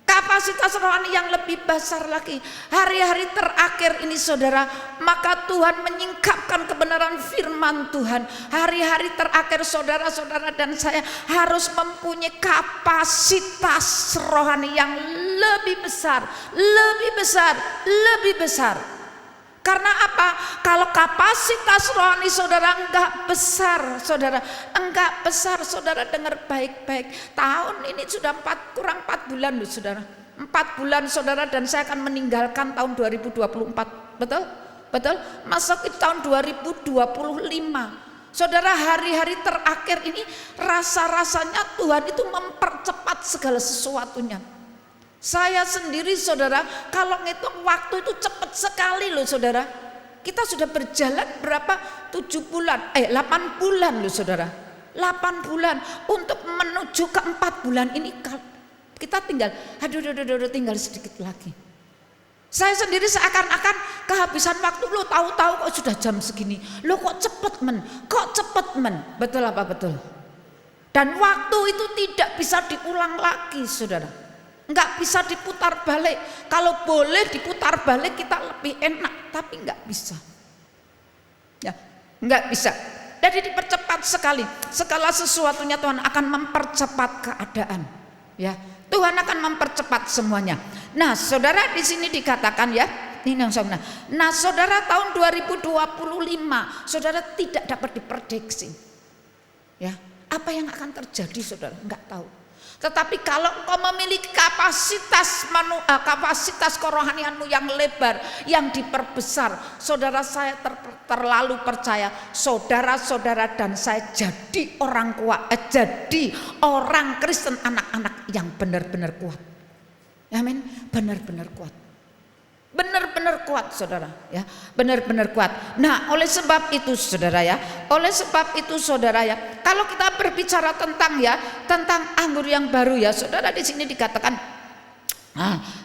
Kapasitas rohani yang lebih besar lagi. Hari-hari terakhir ini saudara, maka Tuhan menyingkapkan kebenaran firman Tuhan. Hari-hari terakhir saudara-saudara dan saya harus mempunyai kapasitas rohani yang lebih besar. Karena apa? Kalau kapasitas rohani saudara enggak besar, saudara dengar baik-baik. Tahun ini sudah kurang 4 bulan loh saudara. 4 bulan saudara dan saya akan meninggalkan tahun 2024. Betul? Masuk ke tahun 2025. Saudara, hari-hari terakhir ini rasa-rasanya Tuhan itu mempercepat segala sesuatunya. Saya sendiri saudara, kalau ngitung waktu itu cepat sekali loh saudara. Kita sudah berjalan berapa? 8 bulan loh saudara. 8 bulan untuk menuju ke 4 bulan ini kita tinggal tinggal sedikit lagi. Saya sendiri seakan-akan kehabisan waktu, lo tahu-tahu kok sudah jam segini. Lo kok cepet men. Betul apa betul? Dan waktu itu tidak bisa diulang lagi saudara. Enggak bisa diputar balik. Kalau boleh diputar balik kita lebih enak, tapi enggak bisa. Ya, enggak bisa. Jadi dipercepat sekali. Segala sesuatunya Tuhan akan mempercepat keadaan. Ya, Tuhan akan mempercepat semuanya. Nah, saudara di sini dikatakan ya, ini yang saudara. Nah, saudara tahun 2025, saudara tidak dapat diprediksi. Ya, apa yang akan terjadi saudara? Enggak tahu. Tetapi kalau engkau memiliki kapasitas kerohanianmu yang lebar, yang diperbesar, saudara saya terlalu percaya, saudara-saudara dan saya jadi orang kuat, jadi orang Kristen anak-anak yang benar-benar kuat. Amin, benar-benar kuat. Benar-benar kuat saudara ya, benar-benar kuat. Nah, oleh sebab itu saudara ya, kalau kita berbicara tentang anggur yang baru ya, saudara di sini dikatakan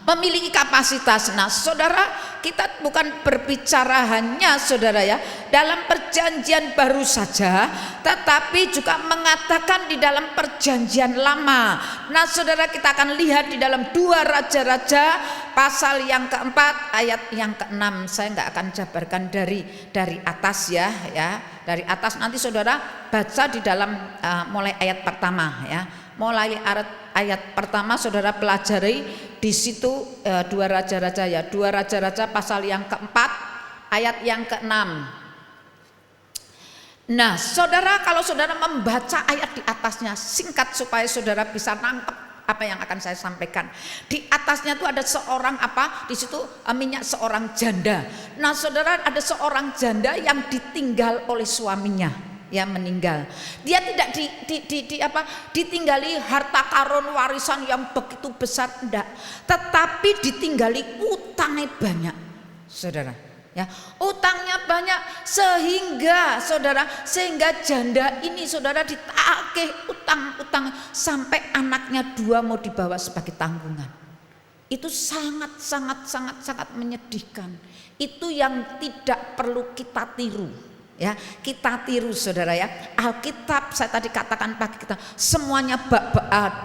memiliki kapasitas. Nah, saudara, kita bukan berbicara hanya saudara ya dalam perjanjian baru saja, tetapi juga mengatakan di dalam perjanjian lama. Nah, saudara, kita akan lihat di dalam 2 Raja-Raja pasal yang keempat ayat yang ke-6. Saya nggak akan jabarkan dari atas ya, dari atas. Nanti saudara baca di dalam mulai ayat pertama ya. Mulai ayat pertama saudara pelajari di situ 2 Raja-Raja ya, 2 Raja-Raja pasal yang keempat ayat yang ke-6. Nah, saudara, kalau saudara membaca ayat di atasnya singkat supaya saudara bisa nangkep apa yang akan saya sampaikan. Di atasnya itu ada seorang di situ minyak seorang janda. Nah, saudara, ada seorang janda yang ditinggal oleh suaminya. Ya, meninggal. Dia tidak ditinggali harta karun warisan yang begitu besar, enggak. Tetapi ditinggali utangnya banyak. Saudara, Ya, utangnya banyak sehingga janda ini saudara ditagih utang sampai anaknya 2 mau dibawa sebagai tanggungan. Itu sangat menyedihkan. Itu yang tidak perlu kita tiru. Ya, kita tiru saudara ya. Alkitab saya tadi katakan pagi kita semuanya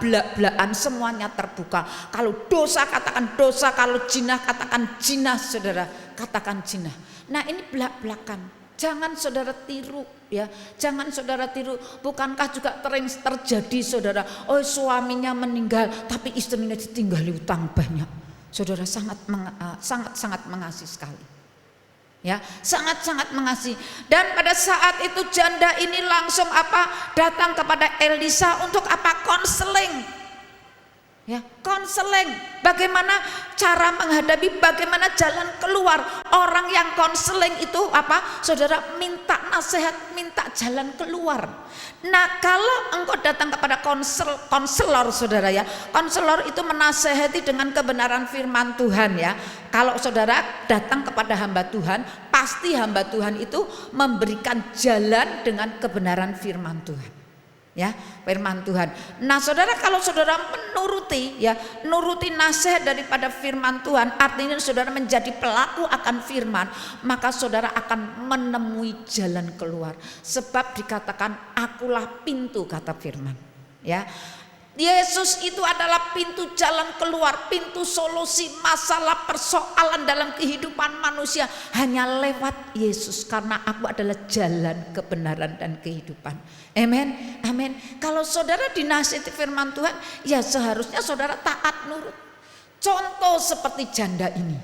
belak-belakan, semuanya terbuka. Kalau dosa katakan dosa, kalau jinah katakan jinah saudara, katakan jinah. Nah ini belak-belakan. Jangan saudara tiru ya, jangan saudara tiru. Bukankah juga terjadi saudara, oh suaminya meninggal tapi istrinya ditinggali utang banyak. Saudara sangat mengasihi sekali. Ya, sangat mengasihi. Dan pada saat itu janda ini langsung datang kepada Elisa untuk konseling. Ya, konseling bagaimana cara menghadapi, bagaimana jalan keluar. Orang yang konseling itu saudara, minta nasihat, minta jalan keluar. Nah kalau engkau datang kepada konselor saudara ya, konselor itu menasehati dengan kebenaran firman Tuhan ya. Kalau saudara datang kepada hamba Tuhan, pasti hamba Tuhan itu memberikan jalan dengan kebenaran firman Tuhan. Ya, firman Tuhan. Nah saudara, kalau saudara menuruti nasihat daripada firman Tuhan, artinya saudara menjadi pelaku akan firman, maka saudara akan menemui jalan keluar. Sebab dikatakan akulah pintu, kata firman. Ya, Yesus itu adalah pintu jalan keluar, pintu solusi masalah persoalan dalam kehidupan manusia hanya lewat Yesus, karena aku adalah jalan kebenaran dan kehidupan. Amin, amin. Kalau saudara dinasihati firman Tuhan, ya seharusnya saudara taat nurut. Contoh seperti janda ini.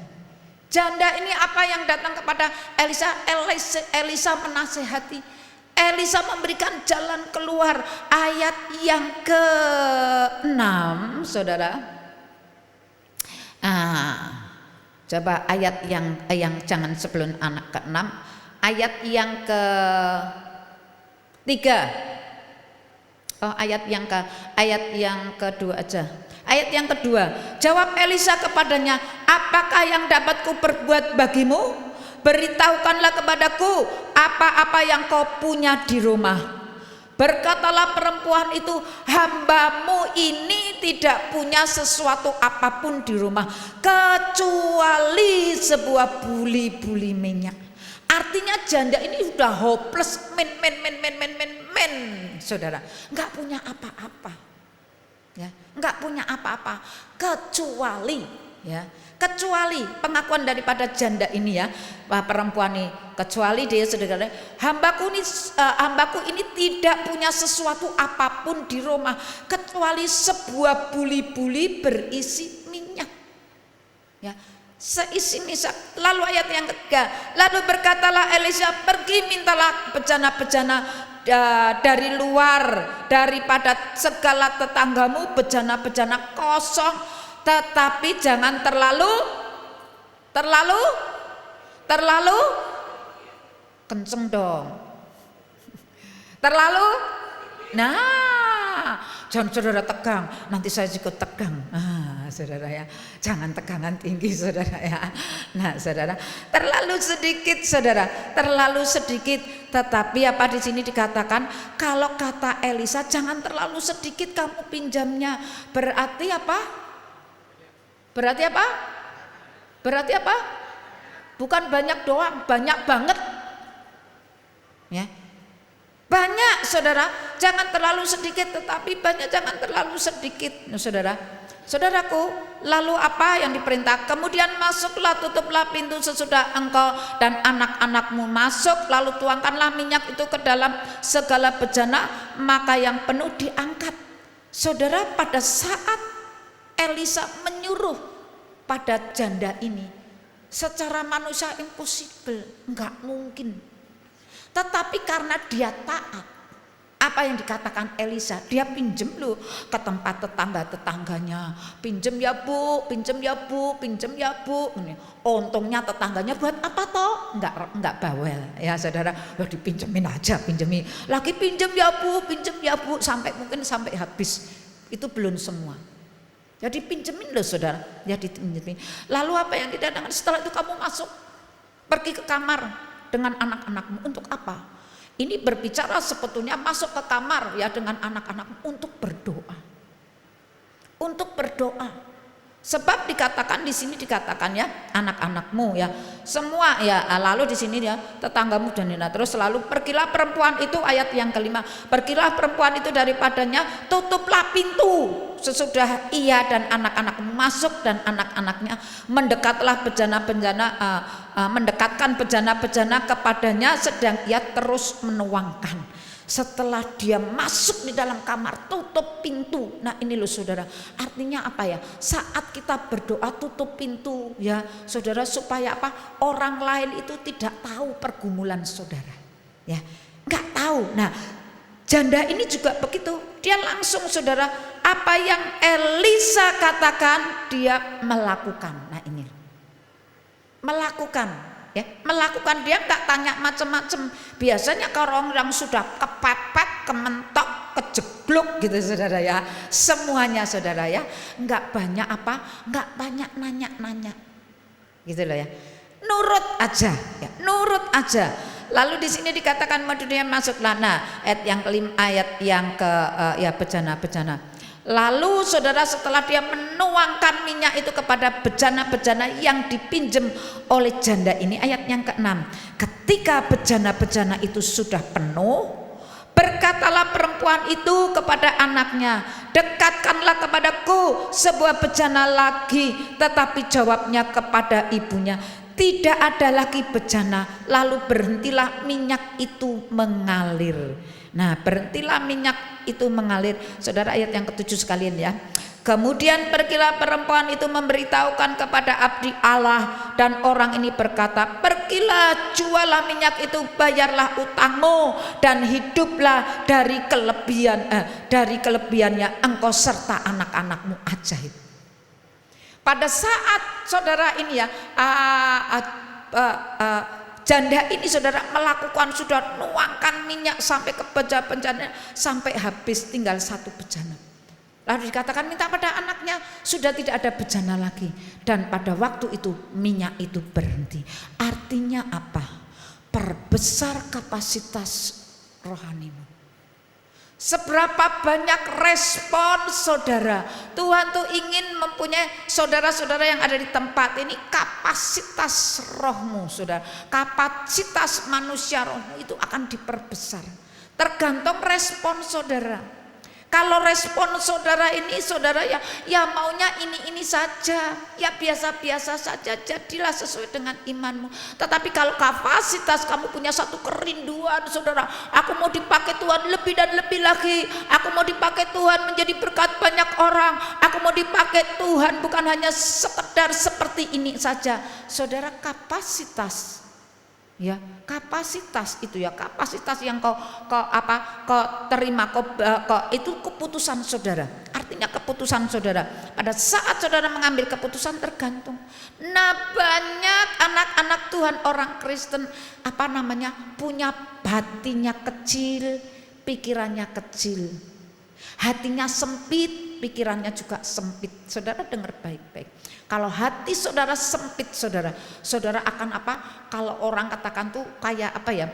Janda ini apa yang datang kepada Elisa? Elisa menasihati. Elisa memberikan jalan keluar. Ayat yang ke-6 saudara. Coba ayat yang jangan sebelum anak ke-6. Ayat yang ke-3. Ayat yang kedua aja. Ayat yang kedua. Jawab Elisa kepadanya, apakah yang dapat ku perbuat bagimu? Beritahukanlah kepadaku apa-apa yang kau punya di rumah. Berkatalah perempuan itu, hambamu ini tidak punya sesuatu apapun di rumah kecuali sebuah buli-buli minyak. Artinya janda ini sudah hopeless, saudara, nggak punya apa-apa, ya, nggak punya apa-apa kecuali, ya, kecuali pengakuan daripada janda ini ya, perempuan ini, kecuali dia saudara, hambaku ini tidak punya sesuatu apapun di rumah kecuali sebuah buli-buli berisi minyak, ya, seisi minyak. Lalu ayat yang ketiga, lalu berkatalah Elisa, pergi mintalah bejana-bejana dari luar daripada segala tetanggamu, bejana-bejana kosong, tetapi jangan terlalu kenceng dong. Jangan saudara tegang, nanti saya juga tegang. Saudara ya, jangan tegangan tinggi saudara ya. Nah saudara, terlalu sedikit. Tetapi apa di sini dikatakan, kalau kata Elisa jangan terlalu sedikit kamu pinjamnya. Berarti apa? Bukan banyak doang, banyak banget. Ya. Banyak saudara, jangan terlalu sedikit, tetapi banyak, jangan terlalu sedikit. Nah, saudaraku, lalu apa yang diperintah? Kemudian masuklah, tutuplah pintu sesudah engkau dan anak-anakmu masuk, lalu tuangkanlah minyak itu ke dalam segala bejana, maka yang penuh diangkat. Saudara, pada saat Elisa menyuruh pada janda ini, secara manusia impossible, enggak mungkin. Tetapi karena dia taat, apa yang dikatakan Elisa, dia pinjem loh ke tempat tetangganya, pinjem ya bu. Untungnya tetangganya buat apa toh? Enggak bawel ya saudara, dipinjemin aja, lagi pinjem ya bu, sampai habis. Itu belum semua. Jadi pinjemin loh saudara, ya dipinjemin. Lalu apa yang didatangkan setelah itu, kamu masuk Pergi ke kamar dengan anak-anakmu untuk apa? Ini berbicara sebetulnya masuk ke kamar ya dengan anak-anakmu untuk berdoa. Untuk berdoa. Sebab dikatakan di sini dikatakan ya anak-anakmu ya semua ya, lalu di sini ya tetanggamu dan terus selalu pergilah perempuan itu, ayat yang kelima, pergilah perempuan itu daripadanya, tutuplah pintu sesudah ia dan anak-anakmu masuk, dan anak-anaknya mendekatlah mendekatkan bejana-bejana kepadanya sedang ia terus menuangkan. Setelah dia masuk di dalam kamar, tutup pintu. Nah ini loh saudara, artinya apa ya? Saat kita berdoa tutup pintu ya saudara, supaya apa? Orang lain itu tidak tahu pergumulan saudara, ya nggak tahu. Nah janda ini juga begitu, dia langsung saudara, apa yang Elisa katakan dia melakukan. Nah ini melakukan. Ya, melakukan, dia nggak tanya macam-macam. Biasanya kalau orang sudah kepepet, kementok, kejeblok gitu saudara ya, semuanya saudara ya, nggak banyak apa, nggak banyak nanya-nanya, gitu loh ya. Nurut aja, ya, nurut aja. Lalu di sini dikatakan dia masuklah. Nah, ayat yang kelima, ayat yang ke ya bejana-bejana. Lalu saudara setelah dia menuangkan minyak itu kepada bejana-bejana yang dipinjam oleh janda ini, ayat yang ke-6, ketika bejana-bejana itu sudah penuh, berkatalah perempuan itu kepada anaknya, dekatkanlah kepadaku sebuah bejana lagi. Tetapi jawabnya kepada ibunya, tidak ada lagi bejana. Lalu berhentilah minyak itu mengalir. Nah berhentilah minyak itu mengalir. Saudara, ayat yang ke-7 sekalian ya. Kemudian pergilah perempuan itu memberitahukan kepada abdi Allah, dan orang ini berkata, pergilah jualah minyak itu, bayarlah utangmu, dan hiduplah dari kelebihannya engkau serta anak-anakmu. Ajaib. Pada saat saudara ini ya janda ini saudara melakukan, sudah nuangkan minyak sampai ke bejana sampai habis, tinggal satu bejana. Lalu dikatakan minta pada anaknya, sudah tidak ada bejana lagi, dan pada waktu itu minyak itu berhenti. Artinya apa? Perbesar kapasitas rohanimu. Seberapa banyak respon saudara. Tuhan tuh ingin mempunyai saudara-saudara yang ada di tempat ini, kapasitas rohmu saudara, kapasitas manusia rohmu itu akan diperbesar. Tergantung respon saudara. Kalau respon saudara ini saudara ya maunya ini saja, ya biasa-biasa saja, jadilah sesuai dengan imanmu. Tetapi kalau kapasitas kamu punya satu kerinduan saudara, aku mau dipakai Tuhan lebih dan lebih lagi, aku mau dipakai Tuhan menjadi berkat banyak orang, aku mau dipakai Tuhan bukan hanya sekedar seperti ini saja. Saudara, kapasitas ya, kapasitas itu ya, kapasitas yang kau terima, kau itu keputusan saudara. Artinya keputusan saudara. Pada saat saudara mengambil keputusan tergantung. Nah banyak anak-anak Tuhan, orang Kristen punya hatinya kecil, pikirannya kecil, hatinya sempit, pikirannya juga sempit. Saudara dengar baik-baik. Kalau hati saudara sempit saudara akan apa? Kalau orang katakan tuh kayak apa ya?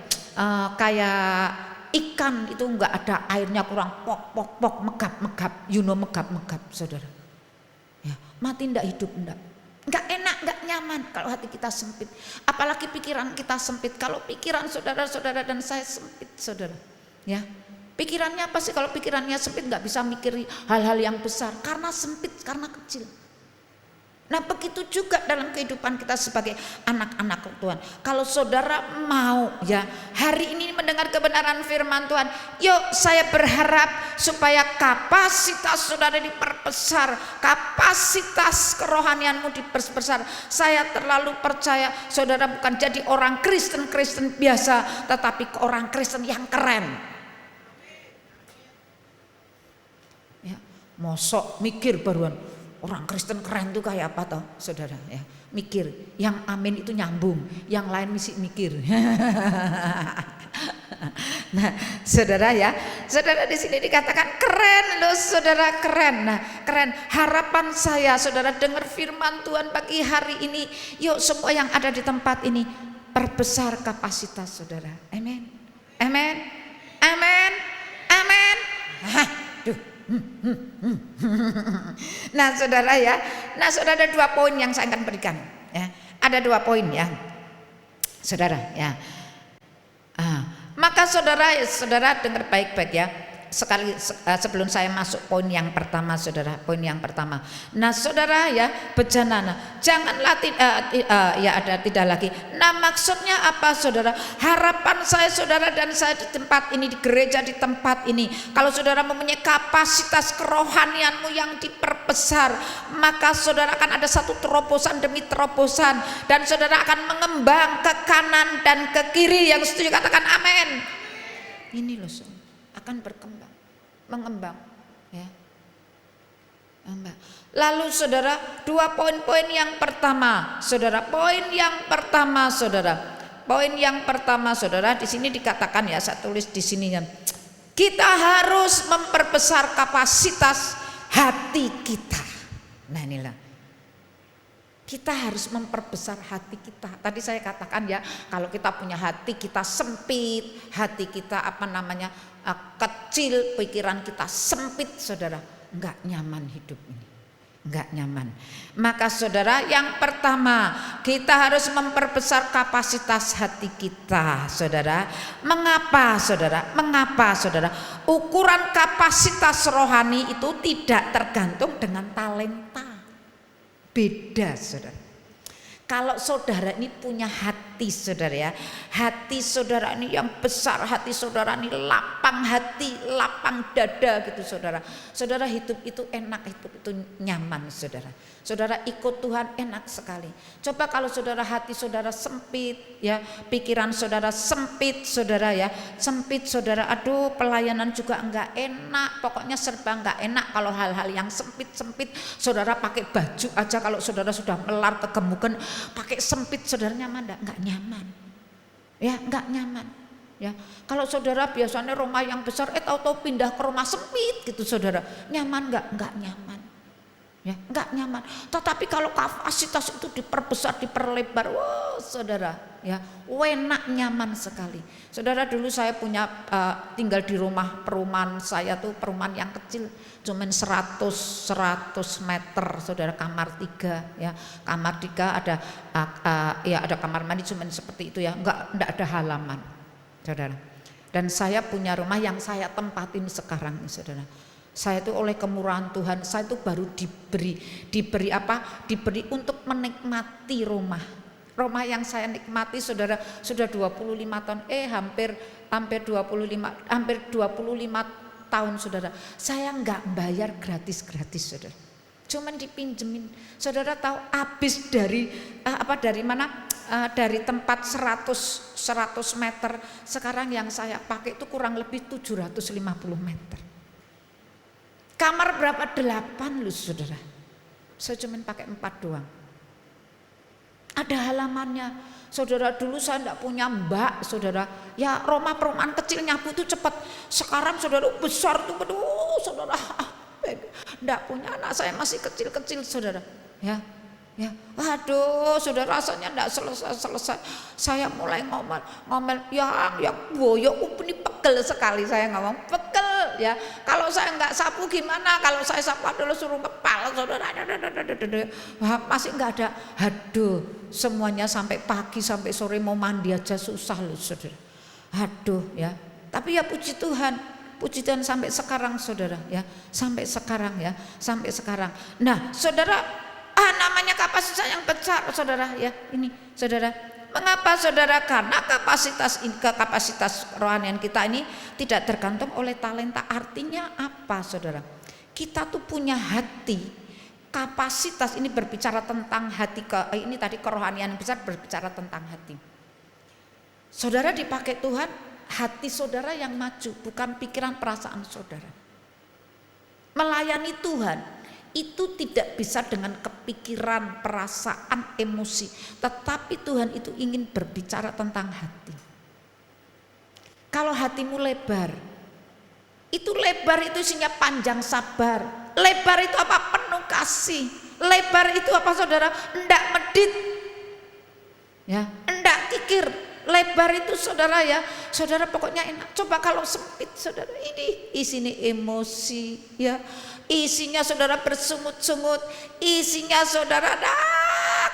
Kayak ikan itu enggak ada airnya, kurang pok megap saudara. Ya, mati enggak, hidup enggak. Enggak enak, enggak nyaman kalau hati kita sempit. Apalagi pikiran kita sempit. Kalau pikiran saudara-saudara dan saya sempit saudara. Ya. Pikirannya apa sih? Kalau pikirannya sempit enggak bisa mikir hal-hal yang besar karena sempit, karena kecil. Nah begitu juga dalam kehidupan kita sebagai anak-anak Tuhan. Kalau saudara mau ya hari ini mendengar kebenaran firman Tuhan, yuk saya berharap supaya kapasitas saudara diperbesar, kapasitas kerohanianmu diperbesar. Saya terlalu percaya saudara bukan jadi orang Kristen biasa, tetapi orang Kristen yang keren. Ya, mosok mikir baruan. Orang Kristen keren itu kayak apa toh saudara ya, mikir yang amin itu nyambung, yang lain mesti mikir. Nah saudara ya, saudara di sini dikatakan keren loh saudara, keren. Nah keren, harapan saya saudara dengar firman Tuhan pagi hari ini, yuk semua yang ada di tempat ini memperbesar kapasitas saudara. Amin. Amin. Amin. Amin. Nah saudara ya, nah saudara ada 2 poin yang saya akan berikan ya. Ada 2 poin ya saudara ya. Maka saudara dengar baik-baik ya. Sebelum saya masuk poin yang pertama saudara, poin yang pertama. Nah saudara ya, bejanana janganlah tidak lagi. Nah maksudnya apa saudara? Harapan saya saudara dan saya di tempat ini, di gereja di tempat ini, kalau saudara mempunyai kapasitas kerohanianmu yang diperbesar, maka saudara akan ada satu terobosan demi terobosan, dan saudara akan mengembang ke kanan dan ke kiri. Yang setuju katakan amin. Ini loh saudara, akan berkembang, mengembang ya. Lalu saudara, 2 poin-poin yang pertama saudara, poin yang pertama saudara, di sini dikatakan ya, saya tulis di sini ya, kita harus memperbesar kapasitas hati kita. Nah inilah, kita harus memperbesar hati kita. Tadi saya katakan ya, kalau kita punya hati kita sempit, hati kita kecil, pikiran kita sempit saudara, enggak nyaman hidup ini, enggak nyaman. Maka saudara, yang pertama kita harus memperbesar kapasitas hati kita saudara. Mengapa saudara? Ukuran kapasitas rohani itu tidak tergantung dengan talenta. Beda saudara. Kalau saudara ini punya hati saudara ya, hati saudara ini yang besar, hati saudara ini lapang hati, lapang dada gitu saudara. Saudara hidup itu enak, hidup itu nyaman saudara. Saudara ikut Tuhan enak sekali. Coba kalau saudara hati saudara sempit ya, pikiran saudara sempit saudara ya, sempit saudara, aduh pelayanan juga enggak enak, pokoknya serba enggak enak. Kalau hal-hal yang sempit-sempit, saudara pakai baju aja, kalau saudara sudah melar kegemukan pakai sempit, saudara nyaman enggak nyaman ya, enggak nyaman ya. Kalau saudara biasanya rumah yang besar, tahu-tahu pindah ke rumah sempit gitu saudara, nyaman enggak nyaman ya, enggak nyaman. Tetapi kalau kapasitas itu diperbesar, diperlebar, wah saudara ya, enak, nyaman sekali. Saudara, dulu saya punya tinggal di perumahan saya tuh perumahan yang kecil, cuman 100 meter saudara, kamar 3 ya, kamar 3 ada ya ada kamar mandi cuman seperti itu ya, enggak ada halaman saudara. Dan saya punya rumah yang saya tempatin sekarang saudara. Saya itu oleh kemurahan Tuhan, saya itu baru diberi untuk menikmati rumah yang saya nikmati saudara, sudah 25 tahun, hampir 25 tahun saudara. Saya enggak bayar gratis saudara, cuman dipinjemin. Saudara tahu habis dari mana? Dari tempat 100 meter, sekarang yang saya pakai itu kurang lebih 750 meter. Kamar berapa? 8 loh saudara. Saya cuma pakai 4 doang. Ada halamannya. Saudara, dulu saya enggak punya mbak saudara. Ya rumah perumahan kecil nyapu itu cepat. Sekarang saudara besar tuh, aduh saudara. Enggak punya, anak saya masih kecil-kecil saudara. Ya. Waduh saudara, rasanya enggak selesai. Saya mulai ngomel yang boyok ini pegel sekali, saya ngomong pegel ya. Kalau saya enggak sapu gimana? Kalau saya sapu adalah suruh ngepal saudara. Masih enggak ada. Aduh, semuanya sampai pagi sampai sore mau mandi aja susah loh saudara. Aduh ya. Tapi ya puji Tuhan sampai sekarang saudara ya. Sampai sekarang. Nah saudara, namanya kapasitas yang besar saudara ya. Ini saudara, mengapa saudara? Karena kapasitas rohanian kita ini tidak tergantung oleh talenta. Artinya apa saudara? Kita tuh punya hati. Kapasitas ini berbicara tentang hati, ini tadi kerohanian besar berbicara tentang hati. Saudara dipakai Tuhan, hati saudara yang maju, bukan pikiran perasaan saudara. Melayani Tuhan itu tidak bisa dengan kepikiran, perasaan, emosi, tetapi Tuhan itu ingin berbicara tentang hati. Kalau hatimu lebar, itu isinya panjang sabar. Lebar itu apa? Penuh kasih. Lebar itu apa saudara? Enggak medit ya, enggak saya kikir lebar itu saudara ya, saudara pokoknya enak. Coba kalau sempit saudara, ini isinya emosi ya, isinya saudara bersungut-sungut, isinya saudara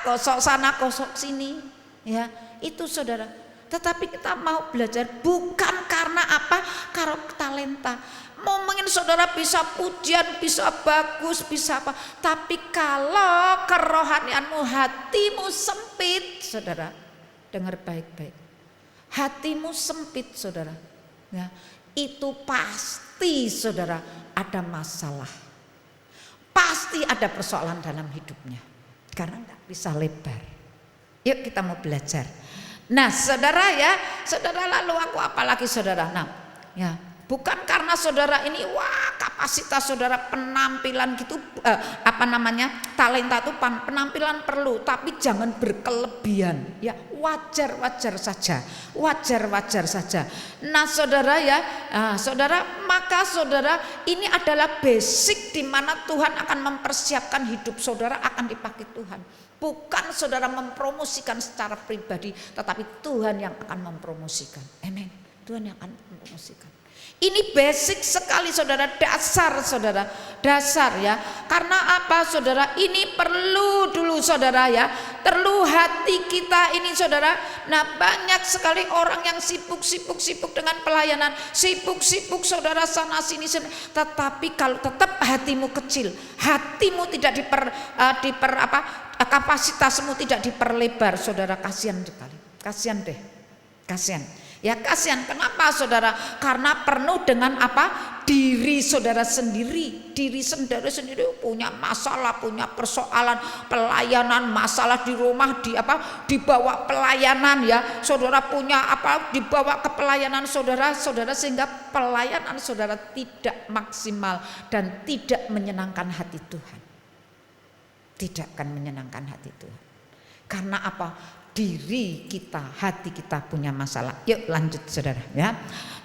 kosok sana kosok sini ya, itu saudara. Tetapi kita mau belajar bukan karena apa, karena talenta. Ngomongin saudara bisa pujian, bisa bagus, bisa apa. Tapi kalau kerohanianmu, hatimu sempit, saudara, dengar baik-baik. Hatimu sempit, saudara. Ya, itu pasti, saudara, ada masalah. Pasti ada persoalan dalam hidupnya. Karena nggak bisa lebar. Yuk kita mau belajar. Nah, saudara ya, saudara lalu aku apalagi saudara. Nah, ya. Bukan karena saudara ini wah kapasitas saudara penampilan gitu talenta itu penampilan perlu, tapi jangan berkelebihan ya, wajar-wajar saja. Nah saudara ya, maka saudara ini adalah basic di mana Tuhan akan mempersiapkan hidup saudara akan dipakai Tuhan. Bukan saudara mempromosikan secara pribadi, tetapi Tuhan yang akan mempromosikan. Amin. Tuhan yang akan mempromosikan. Ini basic sekali saudara, dasar ya. Karena apa saudara? Ini perlu dulu saudara ya, perlu hati kita ini saudara. Nah banyak sekali orang yang sibuk dengan pelayanan, sibuk saudara sana sini. Tetapi kalau tetap hatimu kecil, hatimu tidak kapasitasmu tidak diperlebar saudara, kasihan sekali, kasihan. Ya kasihan, kenapa saudara? Karena penuh dengan apa? Diri saudara sendiri. Diri sendiri punya masalah, punya persoalan, pelayanan, masalah di rumah, dibawa pelayanan ya. Saudara punya dibawa ke pelayanan saudara sehingga pelayanan saudara tidak maksimal dan tidak menyenangkan hati Tuhan. Tidak akan menyenangkan hati Tuhan. Karena apa? Diri kita, hati kita punya masalah. Yuk lanjut saudara ya.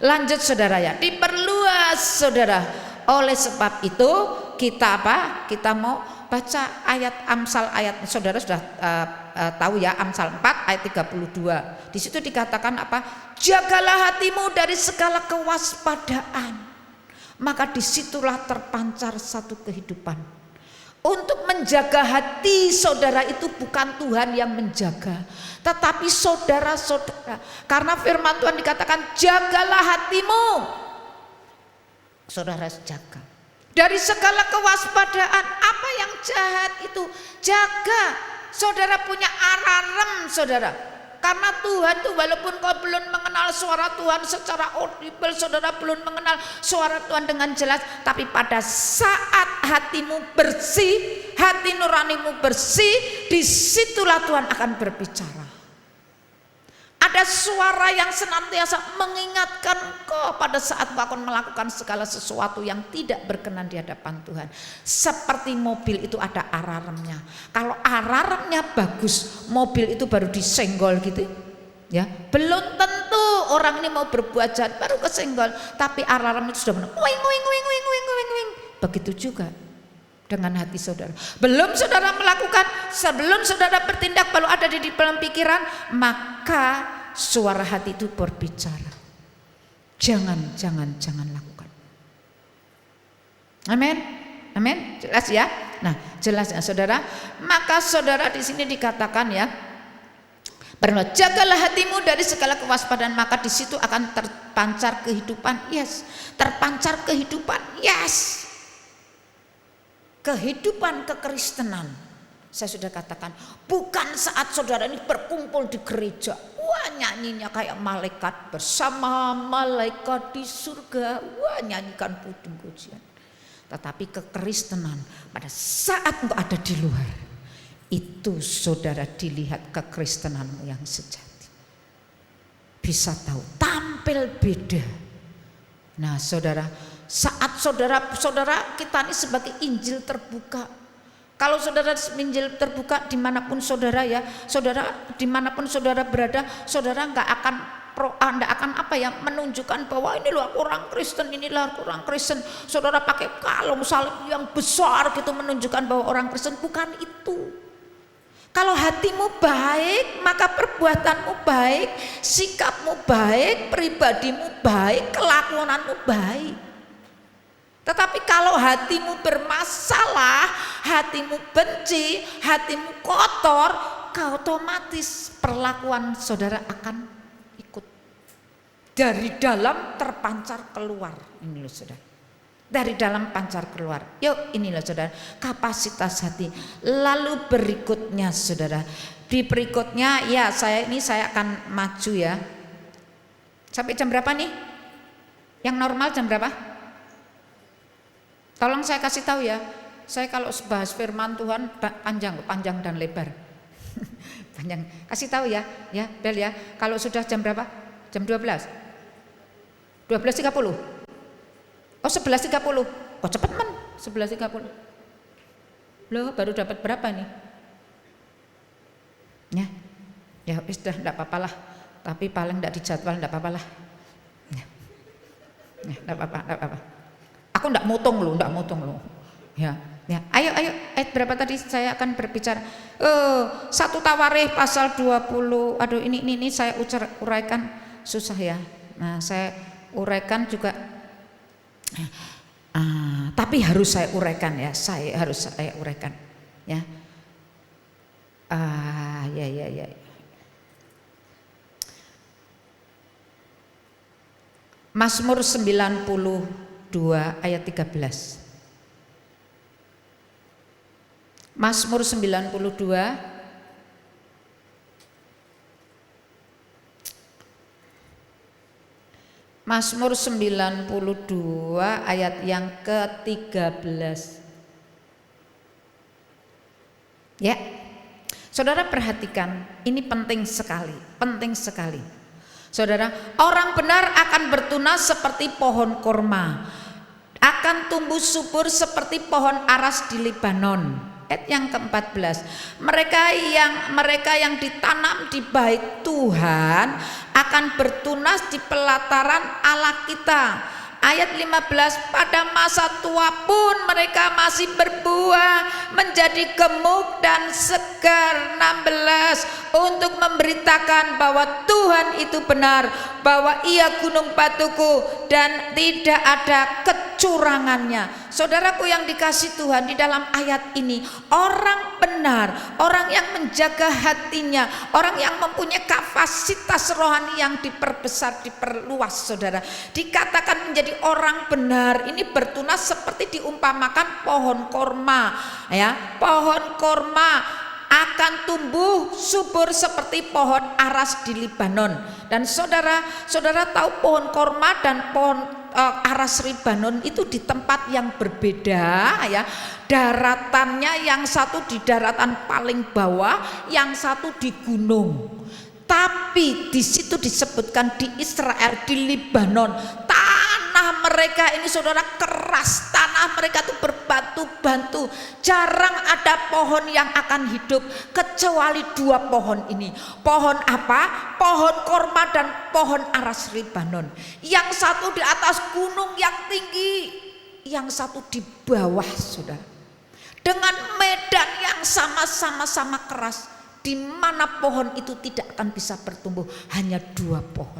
Lanjut saudara ya. Diperluas saudara. Oleh sebab itu kita kita mau baca ayat Amsal, ayat saudara sudah tahu ya, Amsal 4 ayat 32. Di situ dikatakan apa? Jagalah hatimu dari segala kewaspadaan. Maka disitulah terpancar satu kehidupan. Untuk menjaga hati saudara itu bukan Tuhan yang menjaga, tetapi saudara-saudara. Karena firman Tuhan dikatakan jagalah hatimu. Saudara jaga. Dari segala kewaspadaan, apa yang jahat itu jaga. Saudara punya alarm saudara. Karena Tuhan tuh walaupun kau belum mengenal suara Tuhan secara audible, saudara belum mengenal suara Tuhan dengan jelas, tapi pada saat hatimu bersih, hati nuranimu bersih, disitulah Tuhan akan berbicara. Ada suara yang senantiasa mengingatkan kau pada saat kau akan melakukan segala sesuatu yang tidak berkenan di hadapan Tuhan. Seperti mobil itu ada alarmnya. Kalau alarmnya bagus, mobil itu baru disenggol gitu ya. Belum tentu orang ini mau berbuat jahat baru kesenggol, tapi alarm itu sudah benar. Wing. Begitu juga dengan hati saudara. Belum saudara melakukan, sebelum saudara bertindak, baru ada di dalam pikiran, maka suara hati itu berbicara. Jangan lakukan. Amin. Jelas ya? Nah, jelas ya saudara. Maka saudara di sini dikatakan ya, jagalah hatimu dari segala kewaspadaan, maka di situ akan terpancar kehidupan. Yes. Terpancar kehidupan. Yes. Kehidupan kekristenan, saya sudah katakan, bukan saat saudara ini berkumpul di gereja, wah nyanyinya kayak malaikat bersama malaikat di surga, wah nyanyikan pujian. Tetapi kekristenan pada saat engkau ada di luar, itu saudara dilihat kekristenanmu yang sejati. Bisa tahu, tampil beda. Nah saudara, saat saudara kita ini sebagai Injil terbuka. Kalau saudara Injil terbuka dimanapun saudara ya, saudara dimanapun saudara berada, saudara nggak akan menunjukkan bahwa ini loh orang Kristen, inilah orang Kristen. Saudara pakai kalung salib yang besar gitu menunjukkan bahwa orang Kristen, bukan itu. Kalau hatimu baik, maka perbuatanmu baik, sikapmu baik, pribadimu baik, kelakuanmu baik. Tetapi kalau hatimu bermasalah, hatimu benci, hatimu kotor, otomatis perlakuan saudara akan ikut. Dari dalam terpancar keluar. Ini loh saudara. Dari dalam pancar keluar. Yuk ini loh saudara, kapasitas hati. Lalu berikutnya saudara, di berikutnya ya saya akan maju ya. Sampai jam berapa nih? Yang normal jam berapa? Tolong saya kasih tahu ya. Saya kalau bahas firman Tuhan panjang dan lebar. Panjang. Kasih tahu ya, Bel ya. Kalau sudah jam berapa? Jam 12. 12.30. Oh 11.30. Kok cepet men? 11.30. Loh baru dapat berapa nih? Ya sudah enggak apa-apa lah. Tapi paling enggak dijadwal enggak apa-apa lah. Ya enggak apa-apa. Aku enggak motong loh. Ya. Ayo, ayat berapa tadi saya akan berbicara. 1 Tawarikh pasal 20. Aduh ini saya uraikan susah ya. Nah, saya uraikan juga. Tapi harus saya uraikan ya. Saya uraikan ya. Ya. Mazmur 92 ayat 13. Mazmur 92 Mazmur 92 ayat yang ke-13. Ya. Saudara perhatikan, ini penting sekali. Saudara, orang benar akan bertunas seperti pohon korma, akan tumbuh subur seperti pohon aras di Libanon. Ayat yang ke-14, mereka yang ditanam di bait Tuhan akan bertunas di pelataran Allah kita. Ayat 15, pada masa tua pun mereka masih berbuah menjadi gemuk dan segar. 16, untuk memberitakan bahwa Tuhan itu benar, bahwa Ia gunung batuku dan tidak ada kecurangannya. Saudaraku yang dikasih Tuhan, di dalam ayat ini orang benar, orang yang menjaga hatinya, orang yang mempunyai kapasitas rohani yang diperbesar, diperluas, saudara, dikatakan menjadi orang benar. Ini bertunas seperti diumpamakan pohon korma ya. Pohon korma akan tumbuh subur seperti pohon aras di Libanon. Dan saudara tahu pohon korma dan pohon aras Libanon itu di tempat yang berbeda ya. Daratannya yang satu di daratan paling bawah, yang satu di gunung. Tapi di situ disebutkan di Israel, di Libanon, tanah mereka ini saudara keras, tanah mereka itu berbatu-batu. Jarang ada pohon yang akan hidup kecuali 2 pohon ini. Pohon apa? Pohon korma dan pohon aras Libanon. Yang satu di atas gunung yang tinggi, yang satu di bawah, saudara. Dengan medan yang sama-sama keras, di mana pohon itu tidak akan bisa bertumbuh, hanya 2 pohon.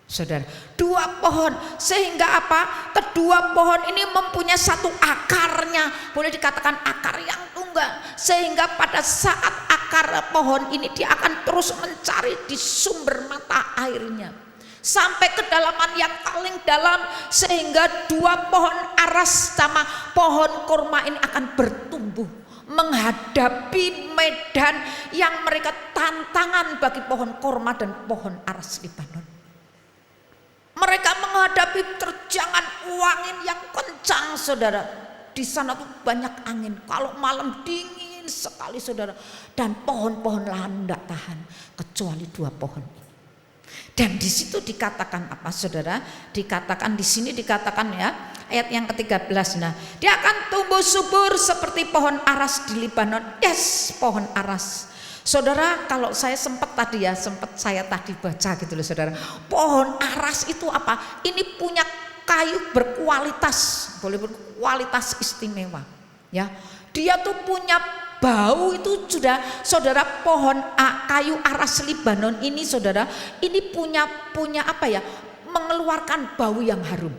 Saudara, 2 pohon, sehingga apa? Kedua pohon ini mempunyai satu akarnya, boleh dikatakan akar yang tunggal, sehingga pada saat akar pohon ini dia akan terus mencari di sumber mata airnya sampai kedalaman yang paling dalam, sehingga 2 pohon aras sama pohon kurma ini akan bertumbuh menghadapi medan yang mereka tantangan bagi pohon kurma dan pohon aras Libanon. Mereka menghadapi terjangan angin yang kencang, saudara. Di sana tuh banyak angin. Kalau malam dingin sekali, saudara. Dan pohon-pohon lahan tidak tahan kecuali 2 pohon. Dan di situ dikatakan apa, saudara? Dikatakan di sini dikatakan ya, ayat yang ke-13. Nah, dia akan tumbuh subur seperti pohon aras di Libanon. Yes, pohon aras. Saudara, kalau saya sempat saya tadi baca gitu loh, saudara. Pohon aras itu apa? Ini punya kayu berkualitas, boleh berkualitas istimewa. Ya, dia tuh punya bau itu sudah saudara, pohon kayu aras Libanon ini saudara, ini punya apa ya, mengeluarkan bau yang harum.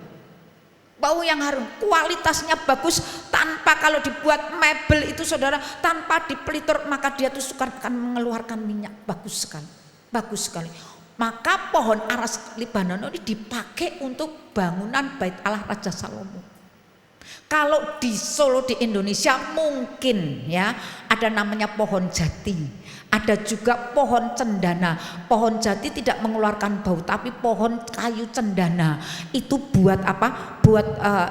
Bau yang harum, kualitasnya bagus, tanpa kalau dibuat mebel itu saudara, tanpa dipelitur maka dia tuh akan mengeluarkan minyak, bagus sekali. Bagus sekali. Maka pohon aras Libanon ini dipakai untuk bangunan Bait Allah Raja Salomo. Kalau di Solo di Indonesia mungkin ya ada namanya pohon jati, ada juga pohon cendana. Pohon jati tidak mengeluarkan bau, tapi pohon kayu cendana itu buat apa? Buat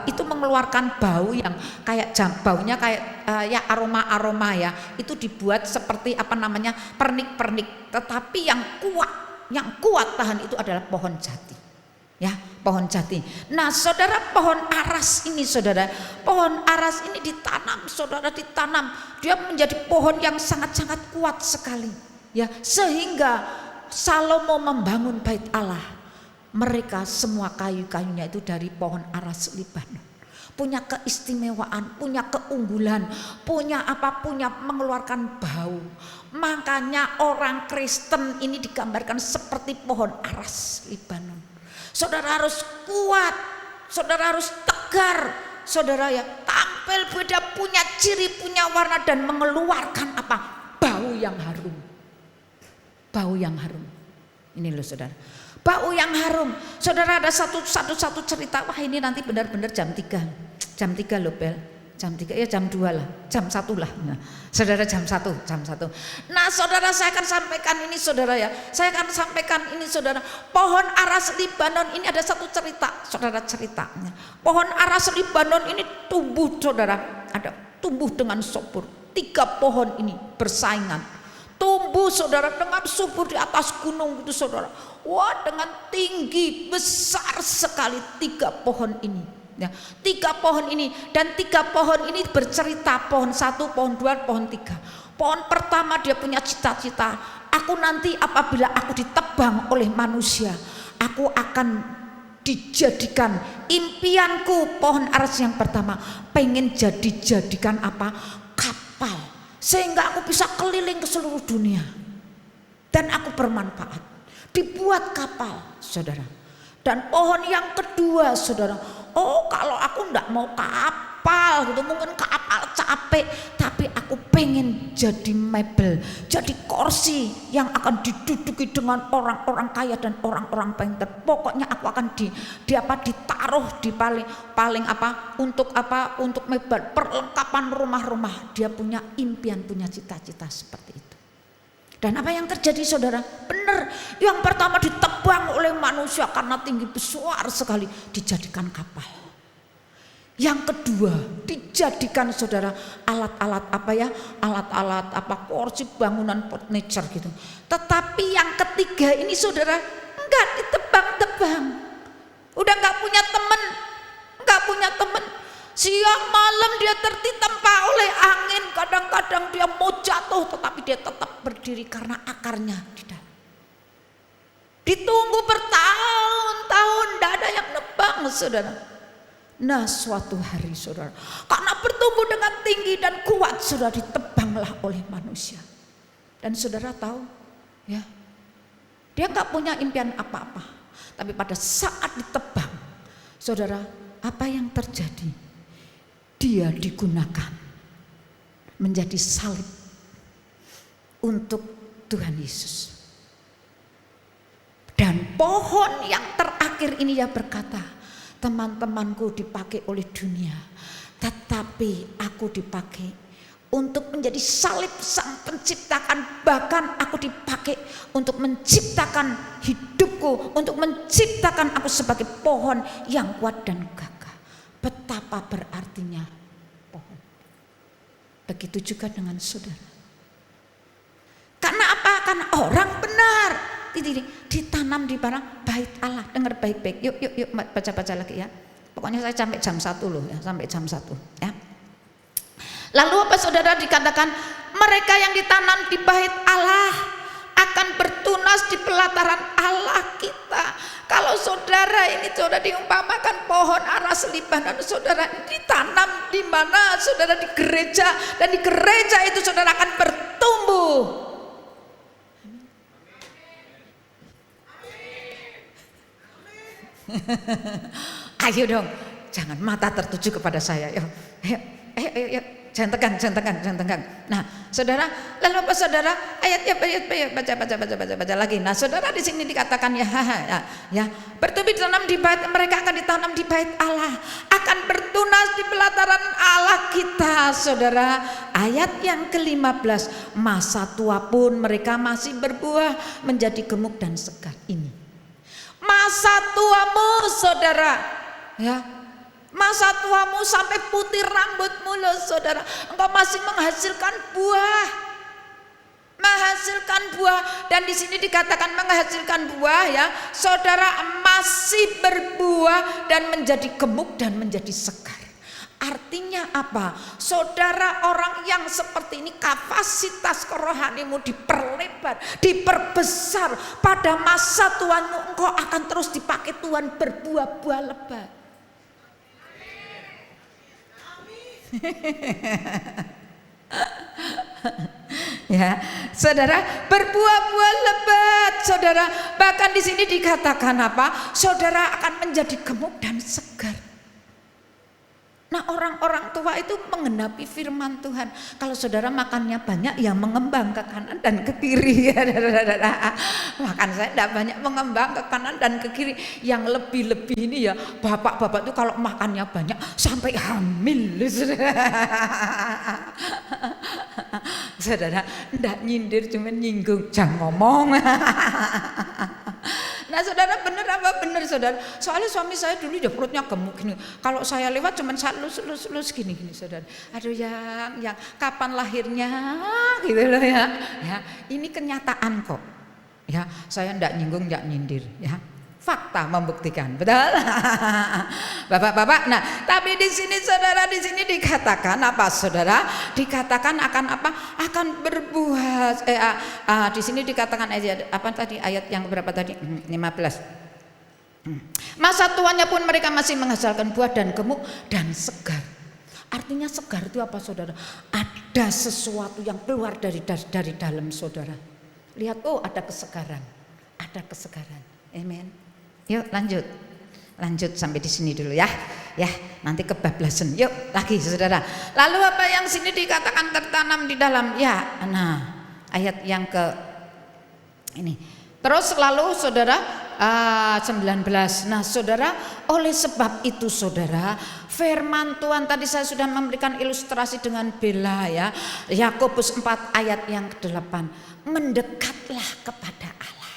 itu mengeluarkan bau yang kayak baunya kayak ya aroma ya. Itu dibuat seperti apa namanya, pernik-pernik. Tetapi yang kuat tahan itu adalah pohon jati. Ya, pohon jati. Nah, saudara, pohon aras ini saudara, pohon aras ini ditanam, saudara, ditanam. Dia menjadi pohon yang sangat-sangat kuat sekali. Ya, sehingga Salomo membangun Bait Allah. Mereka semua kayu-kayunya itu dari pohon aras Libanon. Punya keistimewaan, punya keunggulan, punya apa? Punya mengeluarkan bau. Makanya orang Kristen ini digambarkan seperti pohon aras Libanon. Saudara harus kuat, saudara harus tegar, saudara ya, tampil beda, punya ciri, punya warna, dan mengeluarkan apa? Bau yang harum. Bau yang harum. Ini loh saudara, bau yang harum. Saudara, ada satu cerita, wah ini nanti benar-benar jam 3 loh Bel. Jam 3 ya, jam 2 lah, jam 1 lah. Nah, saudara, jam 1. Nah saudara, saya akan sampaikan ini saudara ya, saya akan sampaikan ini saudara. Pohon aras Libanon ini ada satu cerita, saudara, ceritanya. Pohon aras Libanon ini tumbuh saudara, tumbuh dengan subur. 3 pohon ini bersaingan, tumbuh saudara dengan subur di atas gunung itu saudara. Wah, dengan tinggi besar sekali 3 pohon ini. Ya, 3 pohon ini, dan 3 pohon ini bercerita, pohon 1, pohon 2, pohon 3. Pohon pertama dia punya cita-cita, aku nanti apabila aku ditebang oleh manusia, aku akan dijadikan, impianku pohon aras yang pertama, pengen jadikan apa? Kapal, sehingga aku bisa keliling ke seluruh dunia dan aku bermanfaat. Dibuat kapal saudara. Dan pohon yang kedua saudara, oh kalau aku enggak mau kapal gitu, mungkin kapal capek, tapi aku pengen jadi mebel, jadi kursi yang akan diduduki dengan orang-orang kaya dan orang-orang pintar. Pokoknya aku akan ditaruh di paling apa, untuk mebel, perlengkapan rumah-rumah. Dia punya impian, punya cita-cita seperti itu. Dan apa yang terjadi saudara? Benar, yang pertama ditebang oleh manusia karena tinggi besar sekali, dijadikan kapal. Yang kedua dijadikan saudara alat-alat kursi, bangunan, furniture gitu. Tetapi yang ketiga ini saudara enggak ditebang-tebang, udah enggak punya teman. Siang malam dia tertimpa oleh angin, kadang-kadang dia mau jatuh tetapi dia tetap berdiri karena akarnya di dalam. Ditunggu bertahun-tahun, tidak ada yang nebang saudara. Nah suatu hari saudara, karena bertumbuh dengan tinggi dan kuat, sudah ditebanglah oleh manusia. Dan saudara tahu ya, dia gak punya impian apa-apa, tapi pada saat ditebang saudara, apa yang terjadi? Dia digunakan menjadi salib untuk Tuhan Yesus. Dan pohon yang terakhir ini dia berkata, teman-temanku dipakai oleh dunia, tetapi aku dipakai untuk menjadi salib sang penciptakan. Bahkan aku dipakai untuk menciptakan hidupku, untuk menciptakan aku sebagai pohon yang kuat dan gagah. Betapa berartinya pohon. Begitu juga dengan saudara. Karena apa? Karena orang benar ditanam di Bait Allah. Dengar baik-baik. Yuk baca-baca lagi ya. Pokoknya saya sampai jam 1 loh ya, sampai jam 1 ya. Lalu apa saudara dikatakan? Mereka yang ditanam di Bait Allah akan bertunas di pelataran Allah kita. Kalau saudara ini saudara diumpamakan pohon ara Libanon, saudara ditanam di mana? Saudara di gereja, dan di gereja itu saudara akan bertumbuh. Ayo dong, jangan mata tertuju kepada saya. Ayo. Jangan tegang. Nah, saudara, lalu apa saudara? Ayatnya baca lagi. Nah, saudara di sini dikatakan ya, bertumbuh ditanam di bait, mereka akan ditanam di bait Allah, akan bertunas di pelataran Allah kita, saudara. Ayat yang ke-15, masa tua pun mereka masih berbuah menjadi gemuk dan segar. Ini masa tuamu, saudara, ya. Masa tuamu sampai putih rambutmu loh, saudara. Engkau masih menghasilkan buah. Dan di sini dikatakan menghasilkan buah, ya. Saudara masih berbuah dan menjadi gemuk dan menjadi segar. Artinya apa? Saudara, orang yang seperti ini kapasitas kerohanimu diperlebar, diperbesar. Pada masa tuamu engkau akan terus dipakai Tuhan berbuah-buah lebat. Ya, saudara, berbuah-buah lebat, saudara. Bahkan di sini dikatakan apa? Saudara akan menjadi gemuk dan segar. Nah, orang-orang tua itu menggenapi firman Tuhan. Kalau saudara makannya banyak, ya mengembang ke kanan dan ke kiri. Makan saya tidak banyak mengembang ke kanan dan ke kiri. Yang lebih-lebih ini ya, bapak-bapak itu kalau makannya banyak sampai hamil. Saudara, tidak nyindir, cuma nyinggung, jangan ngomong. Nah, saudara, benar apa benar, saudara? Soalnya suami saya dulu ya perutnya gemuk gini. Kalau saya lewat cuma lus gini saudara. Aduh, yang kapan lahirnya gitu loh ya. Ya, ini kenyataan kok. Ya, saya enggak nyinggung, enggak nyindir, ya. Fakta membuktikan, betul? Bapak-bapak, nah, tapi di sini saudara, di sini dikatakan apa, saudara? Dikatakan akan apa? Akan berbuah. Di sini dikatakan ayat apa tadi? Ayat yang berapa tadi? 15. Masa tuanya pun mereka masih menghasilkan buah dan gemuk dan segar. Artinya segar itu apa, saudara? Ada sesuatu yang keluar dari dalam saudara. Lihat, oh, ada kesegaran, amen. Yuk lanjut sampai di sini dulu ya. Ya, nanti kebablasan. Yuk lagi, saudara. Lalu apa yang sini dikatakan tertanam di dalam? Ya, nah, ayat yang ke ini. Terus lalu saudara 19. Nah, saudara, oleh sebab itu saudara, firman Tuhan tadi saya sudah memberikan ilustrasi dengan Bella, ya. Yakobus 4 ayat yang ke-8. Mendekatlah kepada Allah,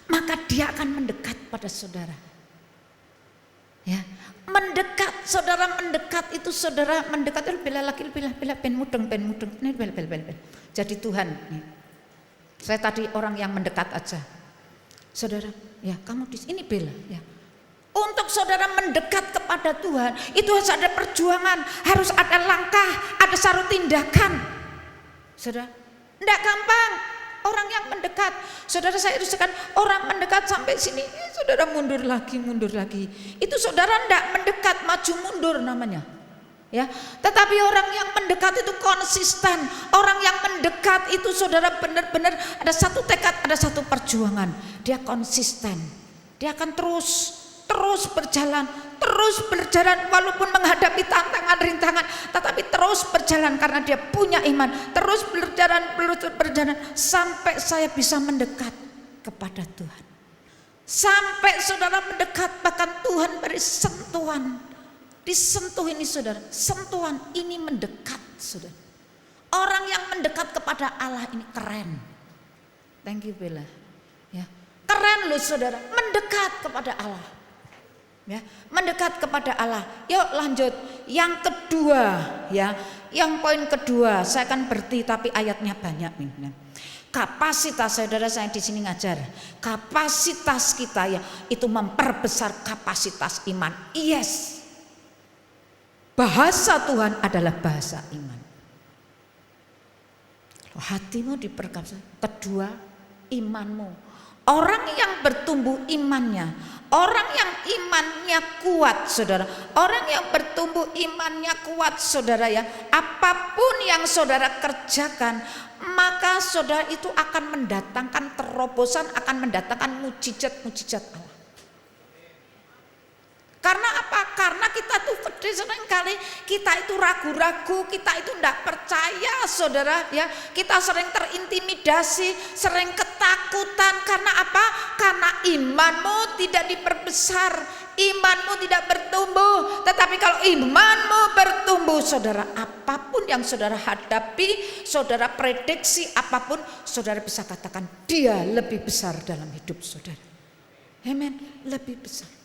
maka dia akan mendekat pada saudara. Ya, mendekat, saudara, mendekat itu saudara, mendekat itu bela pen mudeng. Ini bel. Jadi Tuhan, nih. Saya tadi orang yang mendekat aja. Saudara, ya, kamu di sini bela, ya. Untuk saudara mendekat kepada Tuhan, itu harus ada perjuangan, harus ada langkah, ada satu tindakan. Saudara, enggak gampang. Orang yang mendekat, saudara, saya usahakan orang mendekat sampai sini, saudara mundur lagi. Itu saudara enggak mendekat, maju mundur namanya. Ya, tetapi orang yang mendekat itu konsisten. Orang yang mendekat itu saudara benar-benar ada satu tekad, ada satu perjuangan. Dia konsisten. Dia akan terus berjalan walaupun menghadapi tantangan, rintangan, tetapi terus berjalan karena dia punya iman. Terus berjalan sampai saya bisa mendekat kepada Tuhan. Sampai saudara mendekat, bahkan Tuhan beri sentuhan. Disentuh ini saudara, sentuhan ini mendekat, saudara. Orang yang mendekat kepada Allah ini keren. Thank you, Bella. Ya, keren loh saudara, mendekat kepada Allah. Ya, mendekat kepada Allah. Yuk lanjut. Yang kedua, ya, yang poin kedua, saya akan berhenti tapi ayatnya banyak nih. Kapasitas, saudara, saya di sini ngajar. Kapasitas kita, ya, itu memperbesar kapasitas iman. Yes. Bahasa Tuhan adalah bahasa iman. Hatimu diperkasa. Kedua, imanmu. Orang yang bertumbuh imannya, orang yang imannya kuat, saudara, orang yang bertumbuh imannya kuat, saudara ya, apapun yang saudara kerjakan, maka saudara itu akan mendatangkan terobosan, akan mendatangkan mujizat-mujizat Allah. Karena apa? Karena kita tuh seringkali kita itu ragu-ragu, kita itu tidak percaya, saudara ya. Kita sering terintimidasi, sering ketakutan. Karena apa? Karena imanmu tidak diperbesar, imanmu tidak bertumbuh. Tetapi kalau imanmu bertumbuh, saudara, apapun yang saudara hadapi, saudara prediksi apapun, saudara bisa katakan dia lebih besar dalam hidup saudara. Amen, lebih besar.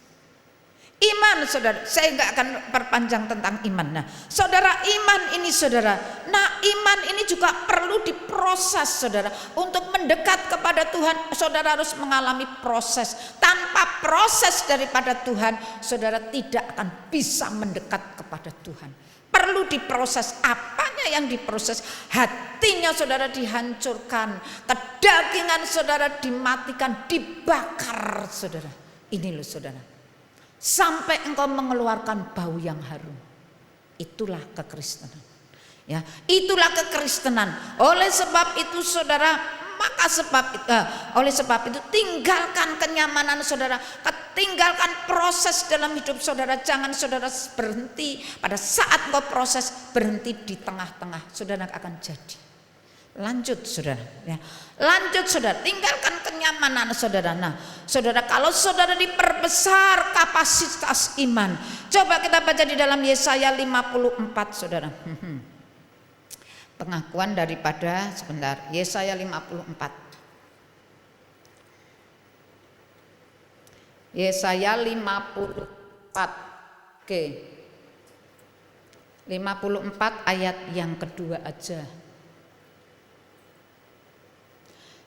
Iman, saudara, saya nggak akan perpanjang tentang iman. Nah, saudara, iman ini, saudara, nah iman ini juga perlu diproses, saudara. Untuk mendekat kepada Tuhan, saudara harus mengalami proses. Tanpa proses daripada Tuhan, saudara tidak akan bisa mendekat kepada Tuhan. Perlu diproses. Apanya yang diproses? Hatinya saudara dihancurkan, kedagingan saudara dimatikan, dibakar, saudara. Ini loh, saudara. Sampai engkau mengeluarkan bau yang harum. Itulah kekristenan. Ya, itulah kekristenan. Oleh sebab itu, saudara, oleh sebab itu tinggalkan kenyamanan saudara, tinggalkan proses dalam hidup saudara. Jangan saudara berhenti pada saat engkau proses, berhenti di tengah-tengah, saudara akan jadi. Lanjut saudara ya. Lanjut saudara, tinggalkan kenyamanan saudara. Nah saudara, kalau saudara diperbesar kapasitas iman, coba kita baca di dalam Yesaya 54 saudara. Pengakuan daripada, sebentar, Yesaya 54. Yesaya 54. Oke. 54 ayat yang kedua aja.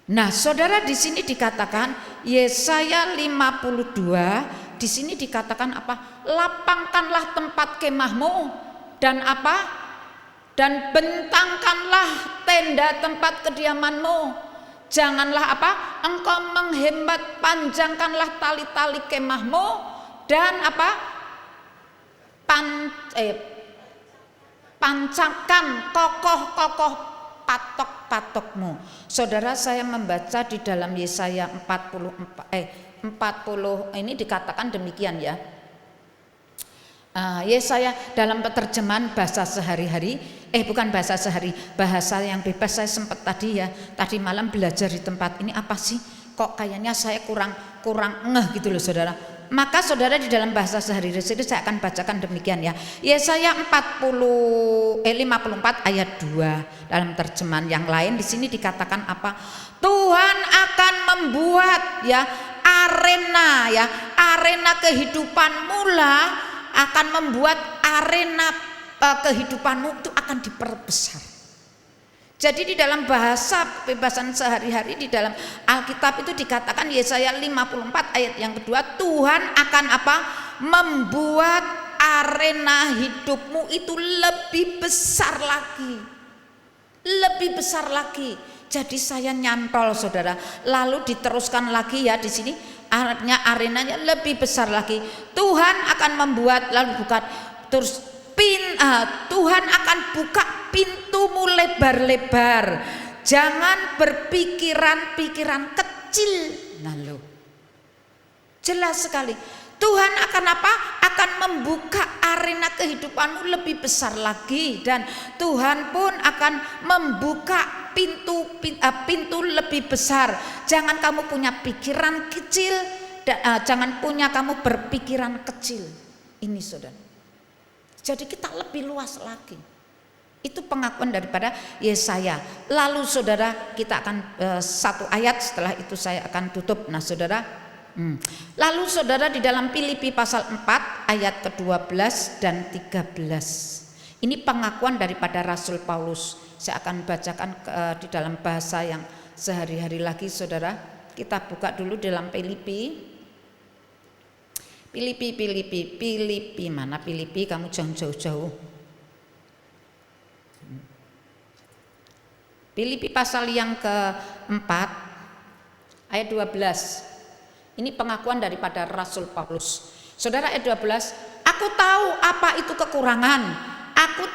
Nah, saudara, di sini dikatakan Yesaya 52, di sini dikatakan apa? Lapangkanlah tempat kemahmu dan apa? Dan bentangkanlah tenda tempat kediamanmu. Janganlah apa? Engkau menghemat, panjangkanlah tali-tali kemahmu dan apa? Pancangkan kokoh-kokoh patok-patokmu. Saudara, saya membaca di dalam Yesaya 40 ini dikatakan demikian ya. Yesaya dalam terjemahan bahasa sehari-hari, bukan bahasa sehari, bahasa yang bebas. Saya sempat tadi malam belajar di tempat ini, apa sih kok kayaknya saya kurang ngeh gitu loh saudara. Maka saudara, di dalam bahasa sehari-hari saya akan bacakan demikian ya. Yesaya 54 ayat 2 dalam terjemahan yang lain. Di sini dikatakan apa? Tuhan akan membuat arena kehidupan mula, akan membuat arena kehidupanmu itu akan diperbesar. Jadi di dalam bahasa kebebasan sehari-hari di dalam Alkitab itu dikatakan Yesaya 54 ayat yang kedua, Tuhan akan apa? Membuat arena hidupmu itu lebih besar lagi. Lebih besar lagi. Jadi saya nyantol saudara. Lalu diteruskan lagi ya di sini, artinya arenanya lebih besar lagi. Tuhan akan membuat, lalu bukan terus Tuhan akan buka pintumu lebar-lebar. Jangan berpikiran-pikiran kecil. Nah loh, jelas sekali. Tuhan akan apa? Akan membuka arena kehidupanmu lebih besar lagi. Dan Tuhan pun akan membuka pintu lebih besar. Jangan kamu punya pikiran kecil, jangan punya kamu berpikiran kecil. Ini saudara. Jadi kita lebih luas lagi. Itu pengakuan daripada Yesaya. Lalu saudara, kita akan satu ayat, setelah itu saya akan tutup. Nah saudara, lalu saudara, di dalam Filipi pasal 4 ayat ke-12 dan 13. Ini pengakuan daripada Rasul Paulus. Saya akan bacakan di dalam bahasa yang sehari-hari lagi saudara. Kita buka dulu dalam Filipi, mana Filipi, kamu jangan jauh-jauh. Filipi pasal yang keempat ayat 12. Ini pengakuan daripada Rasul Paulus. Saudara, ayat 12, aku tahu apa itu kekurangan, aku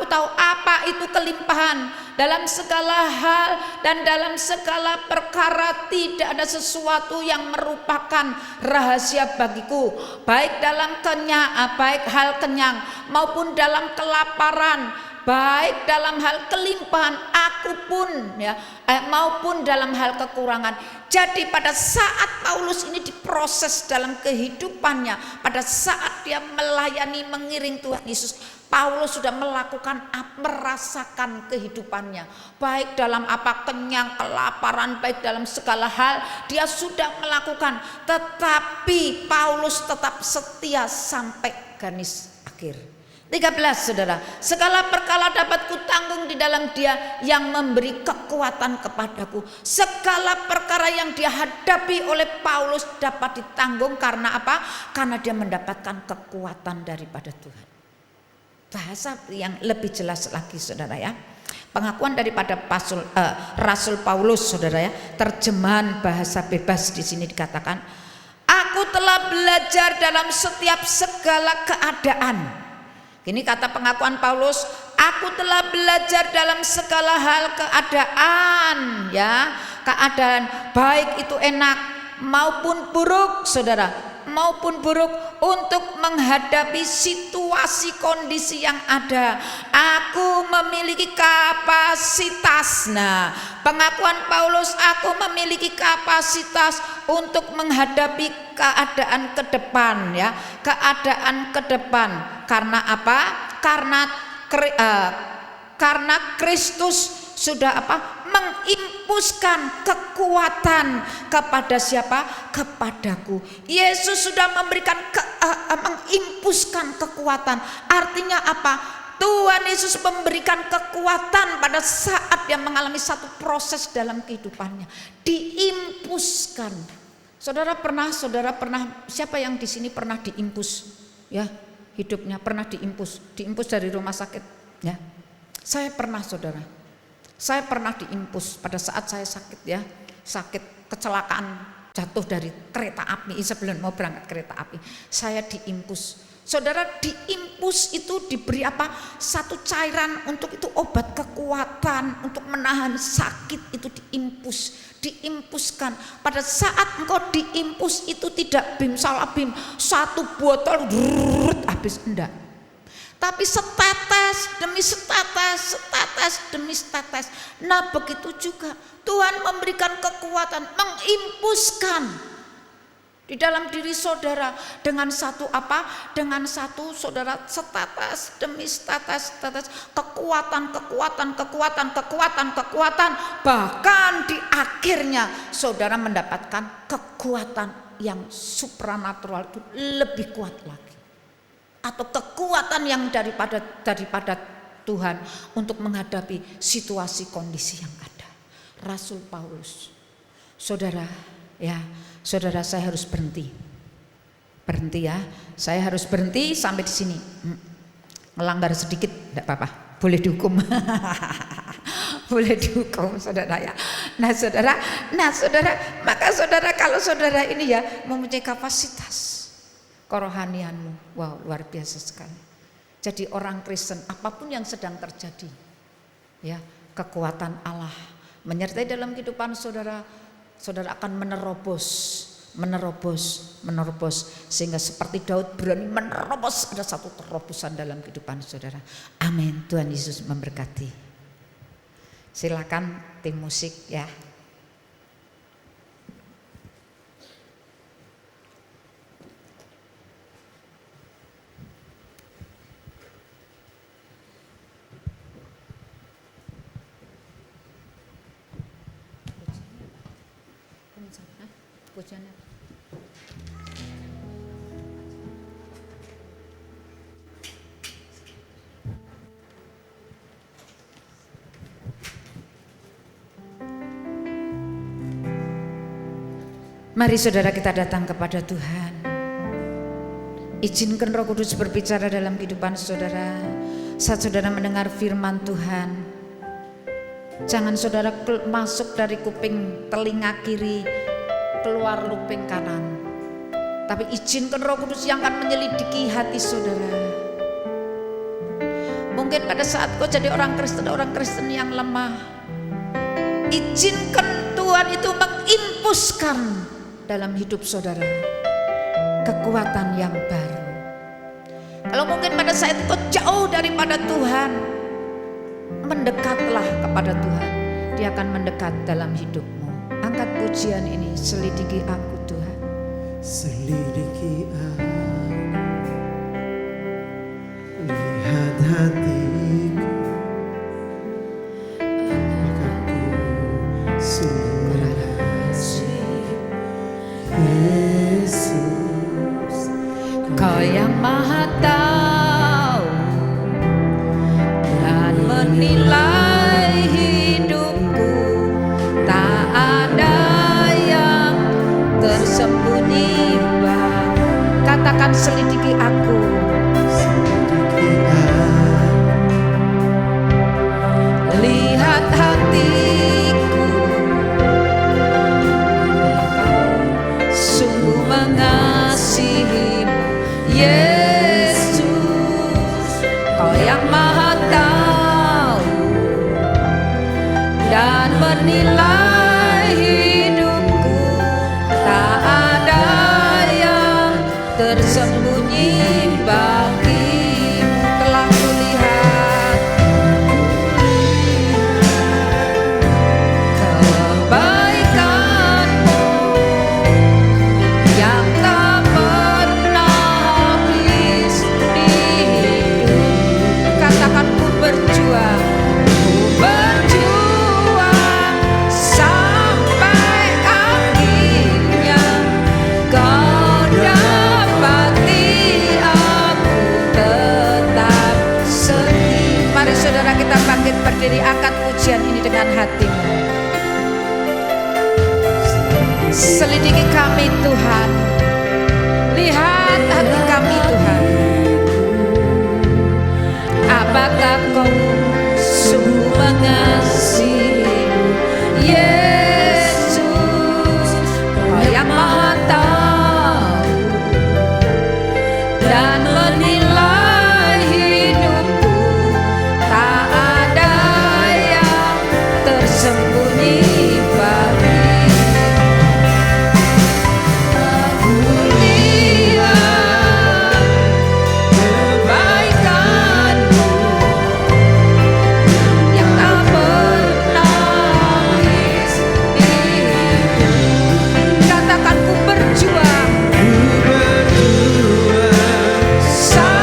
tahu apa itu kelimpahan. Dalam segala hal dan dalam segala perkara tidak ada sesuatu yang merupakan rahasia bagiku, baik dalam baik hal kenyang maupun dalam kelaparan, baik dalam hal kelimpahan aku pun maupun dalam hal kekurangan. Jadi pada saat Paulus ini diproses dalam kehidupannya, pada saat dia melayani mengiring Tuhan Yesus, Paulus sudah merasakan kehidupannya, baik dalam kenyang, kelaparan, baik dalam segala hal dia sudah melakukan. Tetapi Paulus tetap setia sampai garis akhir. 13, saudara, segala perkara dapat kutanggung di dalam Dia yang memberi kekuatan kepadaku. Segala perkara yang dia hadapi oleh Paulus dapat ditanggung karena apa? Karena dia mendapatkan kekuatan daripada Tuhan. Bahasa yang lebih jelas lagi, saudara ya, pengakuan daripada Rasul Paulus, saudara ya, terjemahan bahasa bebas di sini dikatakan, aku telah belajar dalam setiap segala keadaan. Ini kata pengakuan Paulus, aku telah belajar dalam segala hal keadaan, ya, keadaan baik itu enak maupun buruk, saudara, maupun buruk, untuk menghadapi situasi kondisi yang ada. Aku memiliki kapasitas. Nah, pengakuan Paulus, aku memiliki kapasitas untuk menghadapi keadaan ke depan, ya, keadaan ke depan. Karena apa? Karena Kristus sudah mengimpuskan kekuatan kepada siapa? Kepadaku. Yesus sudah mengimpuskan kekuatan. Artinya apa? Tuhan Yesus memberikan kekuatan pada saat dia mengalami satu proses dalam kehidupannya. Diimpuskan. Saudara pernah, siapa yang di sini pernah diimpus? Ya, hidupnya pernah diimpus dari rumah sakit. Ya, saya pernah, saudara. Saya pernah diimpus pada saat saya sakit, ya, sakit kecelakaan, jatuh dari kereta api. Sebelum mau berangkat kereta api, saya diimpus. Saudara, diimpus itu diberi apa? Satu cairan untuk itu obat kekuatan untuk menahan sakit, itu diimpuskan. Pada saat engkau diimpus itu tidak salah bim, satu botol habis, enggak. Tapi setetes demi setetes, setetes demi setetes. Nah, begitu juga Tuhan memberikan kekuatan, mengimpuskan di dalam diri saudara dengan satu saudara, setetes demi setetes, kekuatan, bahkan di akhirnya saudara mendapatkan kekuatan yang supranatural, itu lebih kuat lagi, atau kekuatan yang daripada Tuhan untuk menghadapi situasi kondisi yang ada. Rasul Paulus, saudara, ya, saudara, saya harus berhenti ya, saya harus berhenti sampai di sini. Melanggar sedikit tidak apa-apa, boleh dihukum. Boleh dihukum, saudara ya. Nah saudara, maka saudara, kalau saudara ini ya mempunyai kapasitas kerohanianmu, wow, luar biasa sekali. Jadi orang Kristen, apapun yang sedang terjadi, ya, kekuatan Allah menyertai dalam kehidupan saudara. Saudara akan menerobos sehingga seperti Daud berani menerobos. Ada satu terobosan dalam kehidupan saudara. Amin. Tuhan Yesus memberkati. Silakan tim musik, ya. Pujiannya. Mari saudara, kita datang kepada Tuhan. Izinkan Roh Kudus berbicara dalam kehidupan saudara. Saat saudara mendengar firman Tuhan, Jangan saudara masuk dari kuping telinga kiri, keluar luping kanan. Tapi izinkan Roh Kudus yang akan menyelidiki hati saudara. Mungkin pada saat kau jadi orang Kristen yang lemah, izinkan Tuhan itu mengimpuskan dalam hidup saudara kekuatan yang baru. Kalau mungkin pada saat kau jauh daripada Tuhan, mendekatlah kepada Tuhan. Dia akan mendekat dalam hidupmu. Angkat pujian ini, selidiki aku Tuhan. Selidiki aku, lihat hatiku, maka ku sungguh mengasihi Yesus. Kau yang maha tahu dan menilai hidupku, tak ada yang tersembunyi. Katakan selidiki aku, Selidiki aku, lihat hatiku, sungguh mengasihimu Yesus. Kau yang maha tahu dan menilai hidupku, tak ada yang tersembunyi bagimu. Telah kulihat kebaikanmu yang tak pernah habis di hidup. Katakan ku berjuang sampai akhirnya. Kau dapati aku tetap setia. Mari saudara kita bangkit berdiri, angkat pujian ini dengan hatimu. Selidiki kami Tuhan, lihat hati kami Tuhan. Apakah kau sungguh mengasihi Yesus? Kau yang maha tahu dan menilai hidupku, tak ada yang tersembunyi bagimu. Aku lihat kebaikanmu yang tak pernah habis di hidup. Katakan ku berjuang sampai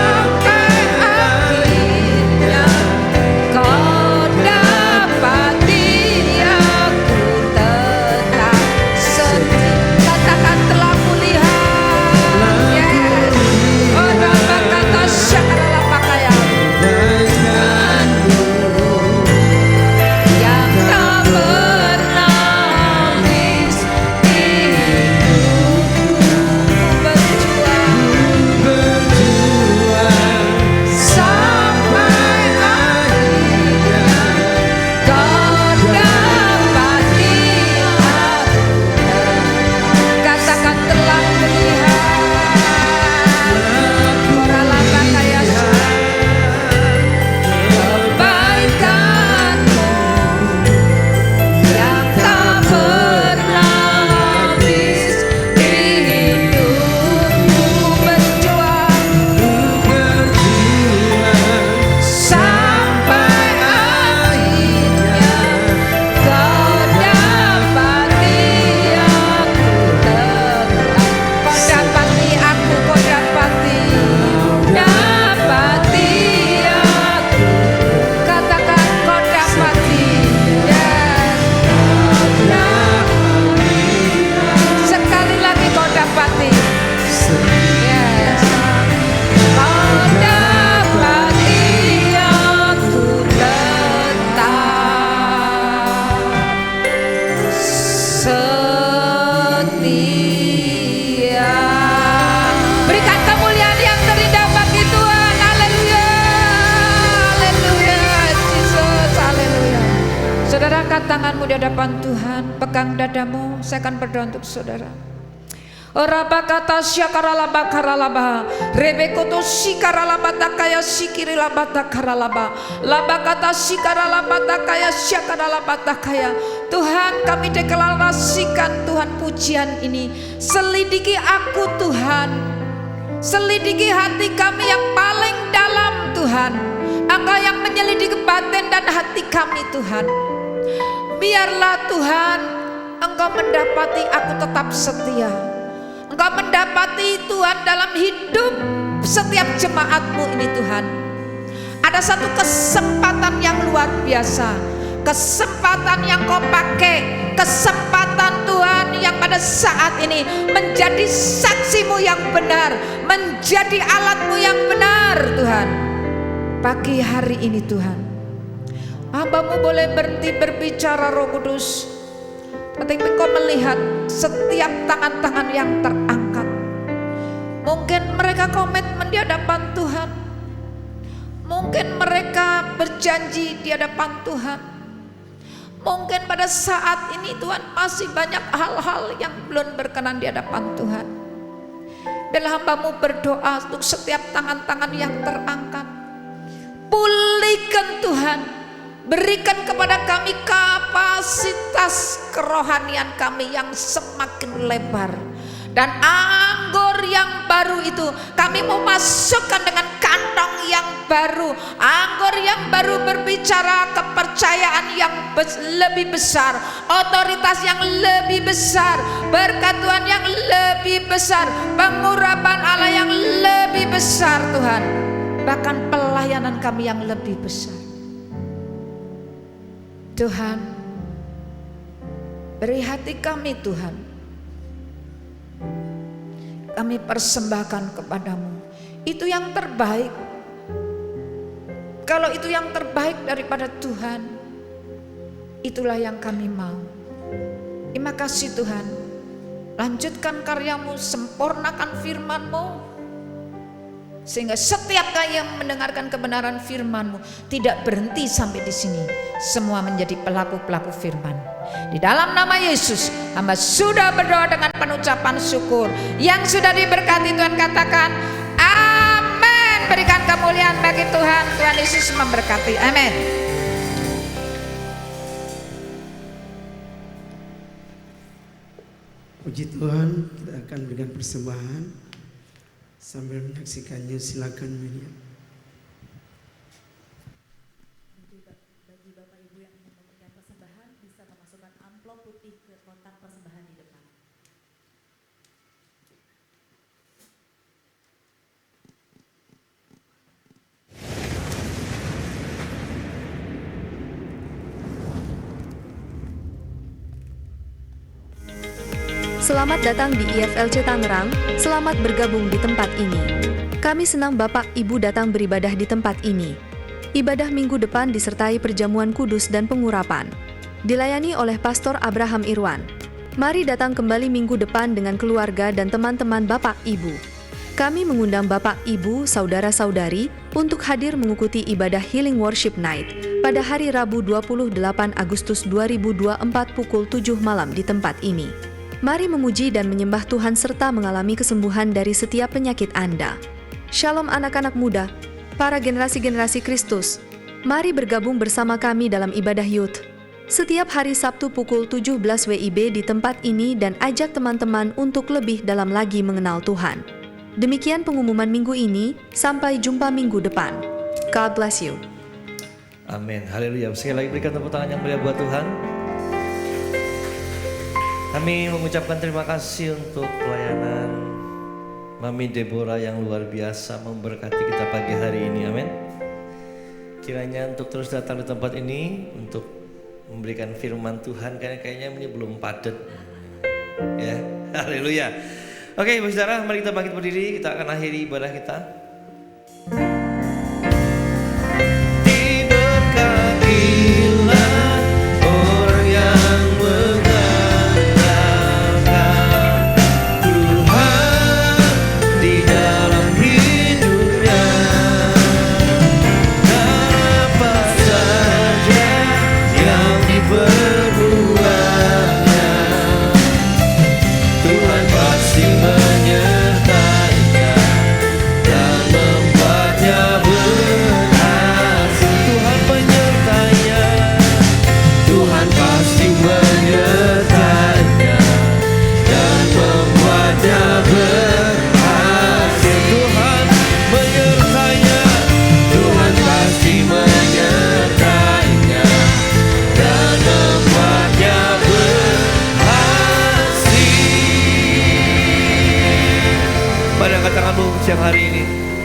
di hadapan Tuhan. Pegang dadamu, saya akan berdoa untuk saudara. Rabakata syakaralaba karalaba rebekoto shikaralaba takaya shikirilaba takaralaba labakata shikaralaba takaya syakaralaba takaya. Tuhan, kami deklarasikan Tuhan pujian ini. Selidiki aku Tuhan, selidiki hati kami yang paling dalam Tuhan. Engkau yang menyelidiki batin dan hati kami Tuhan. Biarlah Tuhan Engkau mendapati aku tetap setia. Engkau mendapati Tuhan dalam hidup setiap jemaat-Mu ini Tuhan. Ada satu kesempatan yang luar biasa, kesempatan yang Kau pakai, kesempatan Tuhan yang pada saat ini menjadi saksi-Mu yang benar, menjadi alat-Mu yang benar Tuhan. Pagi hari ini Tuhan, hamba-Mu boleh berhenti berbicara Roh Kudus. Ketika Engkau melihat setiap tangan-tangan yang terangkat, mungkin mereka komitmen di hadapan Tuhan, mungkin mereka berjanji di hadapan Tuhan, mungkin pada saat ini Tuhan masih banyak hal-hal yang belum berkenan di hadapan Tuhan. Biarlah hamba-Mu berdoa untuk setiap tangan-tangan yang terangkat. Pulihkan Tuhan, berikan kepada kami kapasitas kerohanian kami yang semakin lebar. Dan anggur yang baru itu kami mau masukkan dengan kantong yang baru. Anggur yang baru berbicara kepercayaan yang lebih besar, otoritas yang lebih besar, berkat Tuhan yang lebih besar, pengurapan Allah yang lebih besar Tuhan. Bahkan pelayanan kami yang lebih besar. Tuhan, beri hati kami Tuhan. Kami persembahkan kepadamu. Itu yang terbaik. Kalau itu yang terbaik daripada Tuhan, itulah yang kami mau. Terima kasih Tuhan. Lanjutkan karyamu, sempurnakan firman-Mu, sehingga setiap kali yang mendengarkan kebenaran firman-Mu tidak berhenti sampai di sini. Semua menjadi pelaku-pelaku firman. Di dalam nama Yesus, hamba sudah berdoa dengan penucapan syukur. Yang sudah diberkati Tuhan katakan amin. Berikan kemuliaan bagi Tuhan. Tuhan Yesus memberkati. Amin. Puji Tuhan, kita akan berikan persembahan. Sambil menyaksikannya silakan Miriam. Bagi Bapak Ibu yang ingin memberikan persembahan bisa memasukkan amplop putih ke kotak persembahan di depan. Selamat datang di IFLC Tangerang, selamat bergabung di tempat ini. Kami senang Bapak Ibu datang beribadah di tempat ini. Ibadah minggu depan disertai perjamuan kudus dan pengurapan. Dilayani oleh Pastor Abraham Irwan. Mari datang kembali minggu depan dengan keluarga dan teman-teman Bapak Ibu. Kami mengundang Bapak Ibu, saudara-saudari untuk hadir mengikuti ibadah Healing Worship Night pada hari Rabu 28 Agustus 2024 pukul 7 malam di tempat ini. Mari memuji dan menyembah Tuhan serta mengalami kesembuhan dari setiap penyakit Anda. Shalom anak-anak muda, para generasi-generasi Kristus. Mari bergabung bersama kami dalam ibadah youth. Setiap hari Sabtu pukul 17 WIB di tempat ini dan ajak teman-teman untuk lebih dalam lagi mengenal Tuhan. Demikian pengumuman minggu ini, sampai jumpa minggu depan. God bless you. Amin, haleluya. Sekali lagi berikan tepuk tangan yang mulia buat Tuhan. Kami mengucapkan terima kasih untuk pelayanan Mami Deborah yang luar biasa memberkati kita pagi hari ini, amin. Kiranya untuk terus datang di tempat ini untuk memberikan firman Tuhan, kayaknya ini belum padat ya, haleluya. Oke, saudara, mari kita bangkit berdiri, kita akan akhiri ibadah kita. Diberkatilah orang yang perlu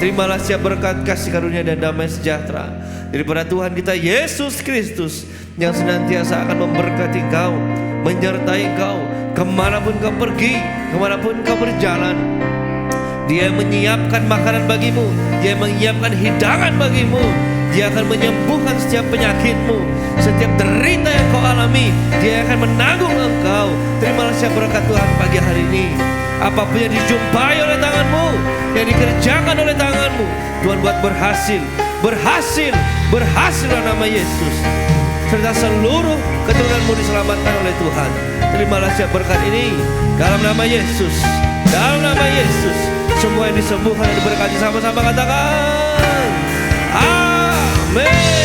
Terimalah setiap berkat, kasih karunia dan damai sejahtera daripada Tuhan kita Yesus Kristus, yang senantiasa akan memberkati kau, menyertai kau kemanapun kau pergi, kemanapun kau berjalan. Dia menyiapkan makanan bagimu, Dia menyiapkan hidangan bagimu, Dia akan menyembuhkan setiap penyakitmu, setiap derita yang kau alami, Dia akan menanggung engkau. Terimalah setiap berkat Tuhan pagi hari ini. Apapun yang dijumpai oleh tanganmu, yang dikerjakan oleh tanganmu, Tuhan buat berhasil, berhasil, berhasil dalam nama Yesus. Serta seluruh keturunanmu diselamatkan oleh Tuhan. Terimalah setiap berkat ini dalam nama Yesus, dalam nama Yesus. Semua yang disembuhkan dan diberkati, sama-sama katakan amin.